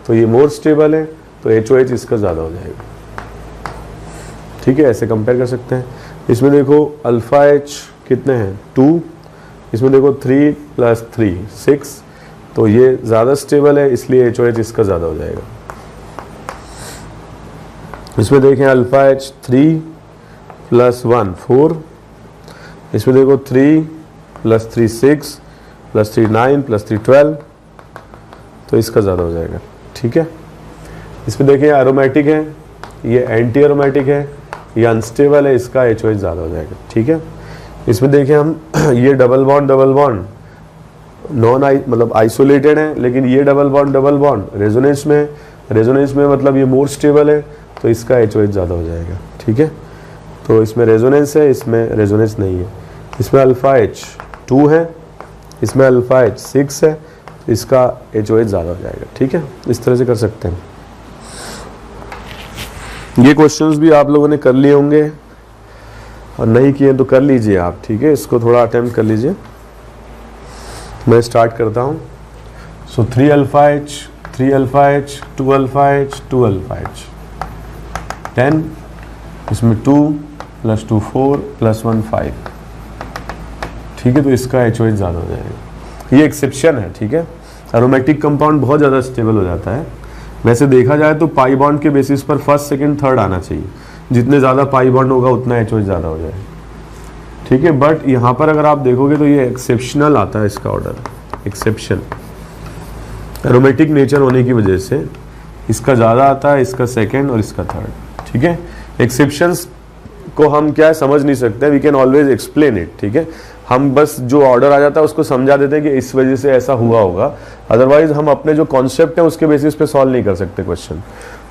तो ये मोर स्टेबल है, तो HOH इसका ज़्यादा हो जाएगा। ठीक है, ऐसे कंपेयर कर सकते हैं। इसमें देखो अल्फा एच कितने हैं? 2, इसमें देखो 3 + 3 6, तो ये ज़्यादा स्टेबल है, इसलिए HOH इसका ज़्यादा हो जाएगा। इसमें देखें अल्फा एच 3 + 1 4, इसमें देखो 3 + 3 6 + 3 9 + 3 12, तो इसका ज़्यादा हो जाएगा। ठीक है, इसमें देखिए एरोमेटिक है, ये एंटी एरोमेटिक है, ये अनस्टेबल है, इसका HOH ज़्यादा हो जाएगा। ठीक है, इसमें देखिए हम ये डबल बॉन्ड नॉन मतलब आइसोलेटेड है, लेकिन ये डबल बॉन्ड रेजोनेंस में मतलब ये मोर स्टेबल है, तो इसका HOH ज़्यादा हो जाएगा। ठीक है, तो इसमें रेजोनेंस है, इसमें रेजोनेंस नहीं है। इसमें अल्फा एच 2 है, इसमें अल्फा एच 6 है, इसका HOH ज़्यादा हो जाएगा। ठीक है, इस तरह से कर सकते हैं। ये क्वेश्चंस भी आप लोगों ने कर लिए होंगे, और नहीं किए तो कर लीजिए आप। ठीक है, इसको थोड़ा अटेम्प्ट कर लीजिए। मैं स्टार्ट करता हूँ। सो 3 alpha H 2 alpha H 2 alpha H 10, इसमें 2 + 2 4 + 1 5। ठीक है, तो इसका HOH ज़्यादा हो जाएगा। ये एक्सेप्शन है। ठीक है, एरोमेटिक कंपाउंड बहुत ज़्यादा स्टेबल हो जाता है। वैसे देखा जाए तो पाई बॉन्ड के बेसिस पर फर्स्ट सेकंड थर्ड आना चाहिए, जितने ज़्यादा पाई बॉन्ड होगा उतना HOH ज़्यादा हो जाएगा। ठीक है, बट यहाँ पर अगर आप देखोगे तो ये एक्सेप्शनल आता है, इसका ऑर्डर एक्सेप्शन, एरोमेटिक नेचर होने की वजह से इसका ज़्यादा आता है, इसका सेकेंड और इसका थर्ड। ठीक है, एक्सेप्शंस को हम क्या है समझ नहीं सकते, we can always explain it. ठीक है, हम बस जो ऑर्डर आ जाता है उसको समझा देते हैं कि इस वजह से ऐसा हुआ होगा, अदरवाइज हम अपने जो कॉन्सेप्ट है उसके बेसिस पे सॉल्व नहीं कर सकते क्वेश्चन।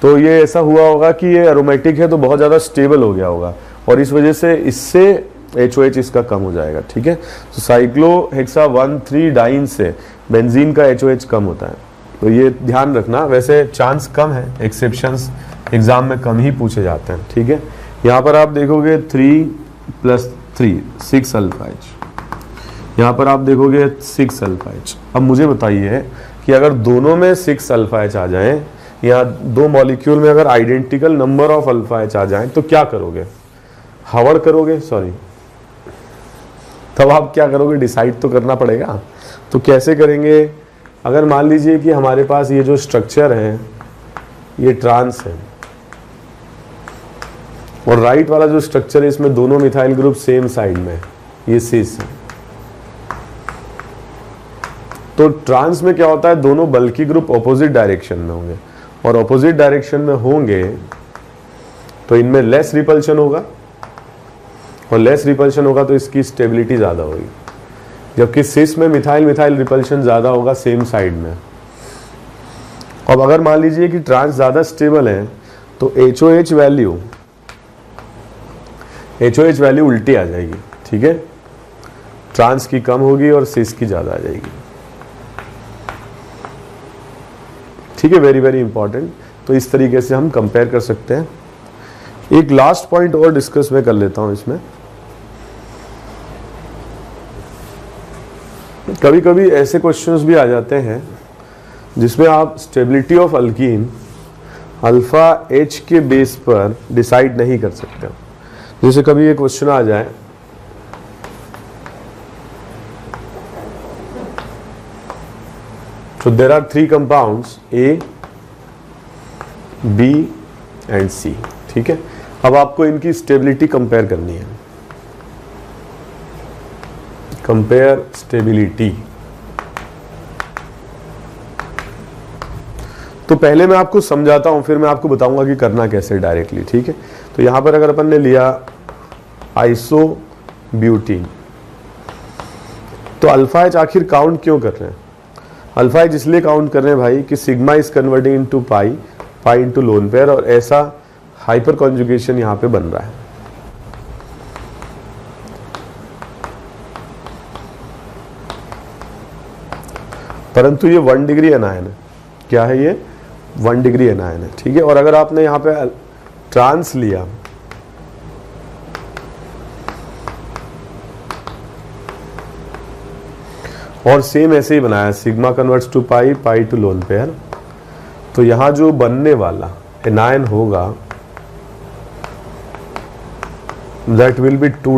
तो ये ऐसा हुआ होगा कि ये एरोमेटिक है तो बहुत ज़्यादा स्टेबल हो गया होगा, और इस वजह से इससे HOH इसका कम हो जाएगा। ठीक है, तो साइक्लोहेक्सा 1,3 डाइन से बेंजीन का HOH कम होता है, तो ये ध्यान रखना। वैसे चांस कम है, एक्सेप्शंस एग्जाम में कम ही पूछे जाते हैं। ठीक है, यहाँ पर आप देखोगे 3 + 3 6 अल्फा एच, यहाँ पर आप देखोगे 6 अल्फा एच। अब मुझे बताइए कि अगर दोनों में 6 अल्फा एच आ जाए, या दो मॉलिक्यूल में अगर identical number of alpha H आ जाए, तो क्या करोगे? हवड़ करोगे, सॉरी, तब आप क्या करोगे, डिसाइड तो करना पड़ेगा। तो कैसे करेंगे, अगर मान लीजिए कि हमारे पास ये जो स्ट्रक्चर है ये ट्रांस है और राइट वाला जो स्ट्रक्चर है इसमें दोनों मिथाइल ग्रुप सेम साइड में, ये सिस है। तो ट्रांस में क्या होता है, दोनों बल्कि ग्रुप ऑपोजिट डायरेक्शन में होंगे और ऑपोजिट डायरेक्शन में होंगे तो इनमें लेस रिपल्शन होगा और लेस रिपल्शन होगा तो इसकी स्टेबिलिटी ज़्यादा होगी, जबकि सिस में मिथाइल मिथाइल रिपल्शन ज़्यादा होगा सेम साइड में। अब अगर मान लीजिए कि ट्रांस ज़्यादा स्टेबल है तो HOH वैल्यू उल्टी आ जाएगी, ठीक है, ट्रांस की कम होगी और सिस की ज़्यादा आ जाएगी, ठीक है, वेरी वेरी इंपॉर्टेंट। तो इस तरीके से हम कंपेयर कर सकते हैं। एक लास्ट पॉइंट और डिस्कस मैं कर लेता हूं इसमें। कभी कभी ऐसे क्वेश्चंस भी आ जाते हैं जिसमें आप stability of alkyne alpha H के बेस पर डिसाइड नहीं कर सकते। जैसे कभी ये क्वेश्चन आ जाए, so there are 3 compounds A, B and C, ठीक है। अब आपको इनकी स्टेबिलिटी कंपेयर करनी है, कंपेयर स्टेबिलिटी। तो पहले मैं आपको समझाता हूं फिर मैं आपको बताऊंगा कि करना कैसे डायरेक्टली, ठीक है। तो यहां पर अगर अपन ने लिया आइसोब्यूटीन, तो अल्फा H आखिर काउंट क्यों कर रहे हैं, अल्फा H इसलिए काउंट कर रहे हैं भाई कि sigma is converting into pi, pi into lone pair, और ऐसा हाइपर कॉन्जुगेशन यहां पे बन रहा है। परंतु ये 1 डिग्री एनायन है, क्या है ये 1 डिग्री एनायन है, ठीक है। और अगर आपने यहां पे ट्रांस लिया और सेम ऐसे ही बनाया, sigma converts to pi, pi to lone pair, तो यहां जो बनने वाला एनायन होगा that will be 2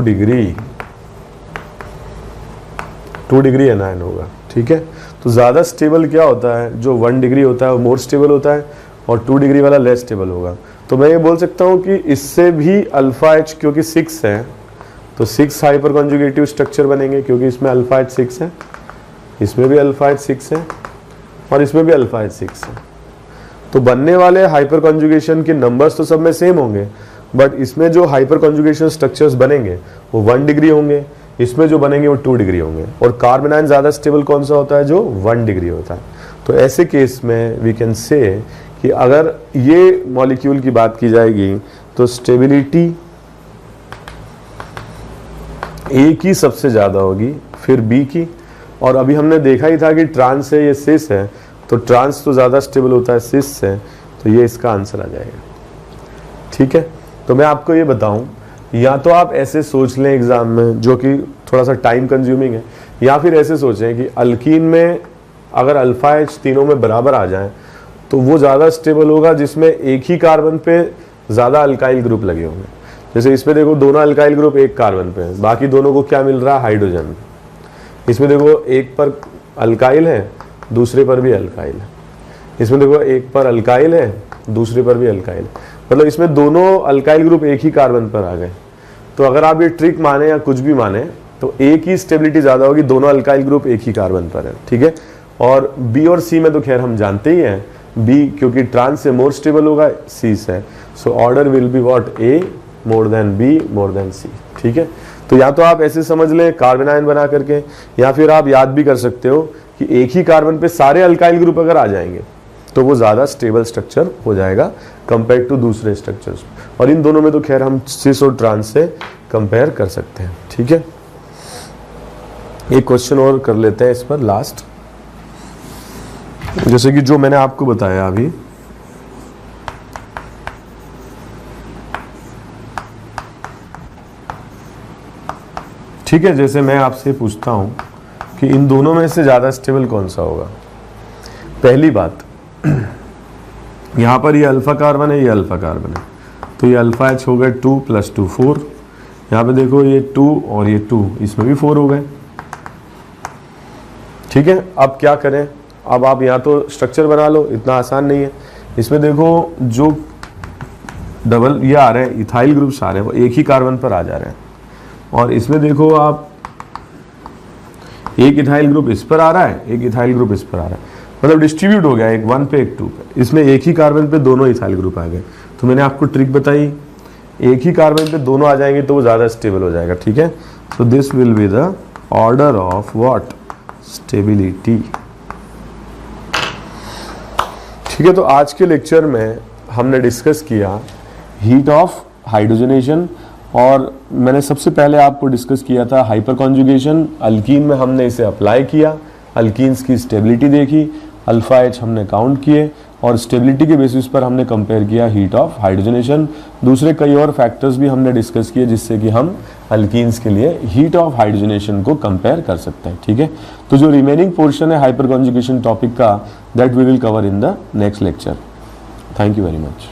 degree anion होगा, ठीक है। तो ज्यादा स्टेबल क्या होता है, जो 1 डिग्री होता है वो मोर स्टेबल होता है और 2 डिग्री वाला लेस स्टेबल होगा। तो मैं ये बोल सकता हूं कि इससे भी अल्फा H क्योंकि 6 है तो 6 हाइपर कॉन्जुगेटिव स्ट्रक्चर बनेंगे, क्योंकि इसमें अल्फा H 6 है, इसमें भी अल्फा H 6 है और इसमें भी अल्फा H 6 है। तो बनने वाले हाइपर कॉन्जुगेशन के नंबर्स तो सब में सेम होंगे, बट इसमें जो हाइपर कॉन्जुगेशन स्ट्रक्चर्स बनेंगे वो 1 डिग्री होंगे, इसमें जो बनेंगे वो 2 डिग्री होंगे। और कार्बन आयन ज्यादा स्टेबल कौन सा होता है, जो 1 डिग्री होता है। तो ऐसे केस में वी कैन से कि अगर ये मॉलिक्यूल की बात की जाएगी तो स्टेबिलिटी ए की सबसे ज्यादा होगी, फिर बी की, और अभी हमने देखा ही था कि ट्रांस है ये सिस है, तो ट्रांस तो ज्यादा स्टेबल होता है सिस से, तो ये इसका आंसर आ जाएगा, ठीक है। तो मैं आपको ये बताऊं, या तो आप ऐसे सोच लें एग्जाम में जो कि थोड़ा सा टाइम कंज्यूमिंग है, या फिर ऐसे सोचें कि अल्कीन में अगर अल्फा H तीनों में बराबर आ जाए तो वो ज़्यादा स्टेबल होगा जिसमें एक ही कार्बन पे ज़्यादा अल्काइल ग्रुप लगे होंगे। जैसे इसमें देखो दोनों अल्काइल ग्रुप एक कार्बन पे है, बाकी दोनों को क्या मिल रहा है, हाइड्रोजन। इसमें देखो एक पर अल्काइल है, दूसरे पर भी अल्काइल है। इसमें देखो एक पर अल्काइल है, दूसरे पर भी अल्काइल, मतलब इसमें दोनों अल्काइल ग्रुप एक ही कार्बन पर आ गए। तो अगर आप ये ट्रिक माने या कुछ भी माने तो ए की स्टेबिलिटी ज्यादा होगी, दोनों अल्काइल ग्रुप एक ही कार्बन पर है, ठीक है। और बी और सी में तो खैर हम जानते ही हैं, बी क्योंकि ट्रांस से मोर स्टेबल होगा, सी से, so order will be what, A more than B more than C, ठीक है। तो या तो आप ऐसे समझ लें कार्बन आयन बना करके, या फिर आप याद भी कर सकते हो कि एक ही कार्बन पे सारे अल्काइल ग्रुप अगर आ जाएंगे तो वो ज्यादा स्टेबल स्ट्रक्चर हो जाएगा कंपेयर टू दूसरे स्ट्रक्चर्स। और इन दोनों में तो खैर हम सिस और ट्रांस से कंपेयर कर सकते हैं, ठीक है। एक क्वेश्चन और कर लेते हैं इस पर लास्ट, जैसे कि जो मैंने आपको बताया अभी, ठीक है। जैसे मैं आपसे पूछता हूं कि इन दोनों में से ज्यादा स्टेबल कौन सा होगा। पहली बात, यहां पर ये अल्फा कार्बन है, ये अल्फा कार्बन है, तो ये अल्फा H हो गया 2 + 2 4, यहाँ पे देखो ये 2 और ये 2, इसमें भी 4 हो गए। ठीक है, अब क्या करें, अब आप यहाँ तो स्ट्रक्चर बना लो, इतना आसान नहीं है। इसमें देखो जो डबल ये आ रहे हैं, इथाइल ग्रुप्स आ रहे हैं, वो एक ही कार्बन पर आ जा रहे हैं। और इसमें देखो आप, एक इथाइल ग्रुप इस पर आ रहा है, एक इथाइल ग्रुप इस पर आ रहा है, मतलब डिस्ट्रीब्यूट हो गया, एक 1 पे एक 2 पे। इसमें एक ही कार्बन पे दोनों इथाइल ग्रुप आ गए। तो मैंने आपको ट्रिक बताई, एक ही कार्बन पे दोनों आ जाएंगे तो वो ज़्यादा स्टेबल हो जाएगा। ठीक है, so this will be the order of what, stability. ठीक है, तो आज के लेक्चर में हमने डिस्कस किया हीट ऑफ हाइड्रोजनेशन, और मैंने सबसे पहले आपको डिस्कस किया था हाइपर कॉन्जुगेशन। अल्कीन में हमने इसे अप्लाई किया, अल्कीन्स की स्टेबिलिटी देखी, अल्फा एच हमने काउंट किए, और स्टेबिलिटी के बेसिस पर हमने कंपेयर किया हीट ऑफ हाइड्रोजनेशन। दूसरे कई और फैक्टर्स भी हमने डिस्कस किए जिससे कि हम अल्कीन्स के लिए हीट ऑफ हाइड्रोजनेशन को कंपेयर कर सकते हैं। ठीक है, तो जो रिमेनिंग पोर्शन है हाइपर कॉन्जुगेशन टॉपिक का, that we will cover in the next lecture. Thank you very much.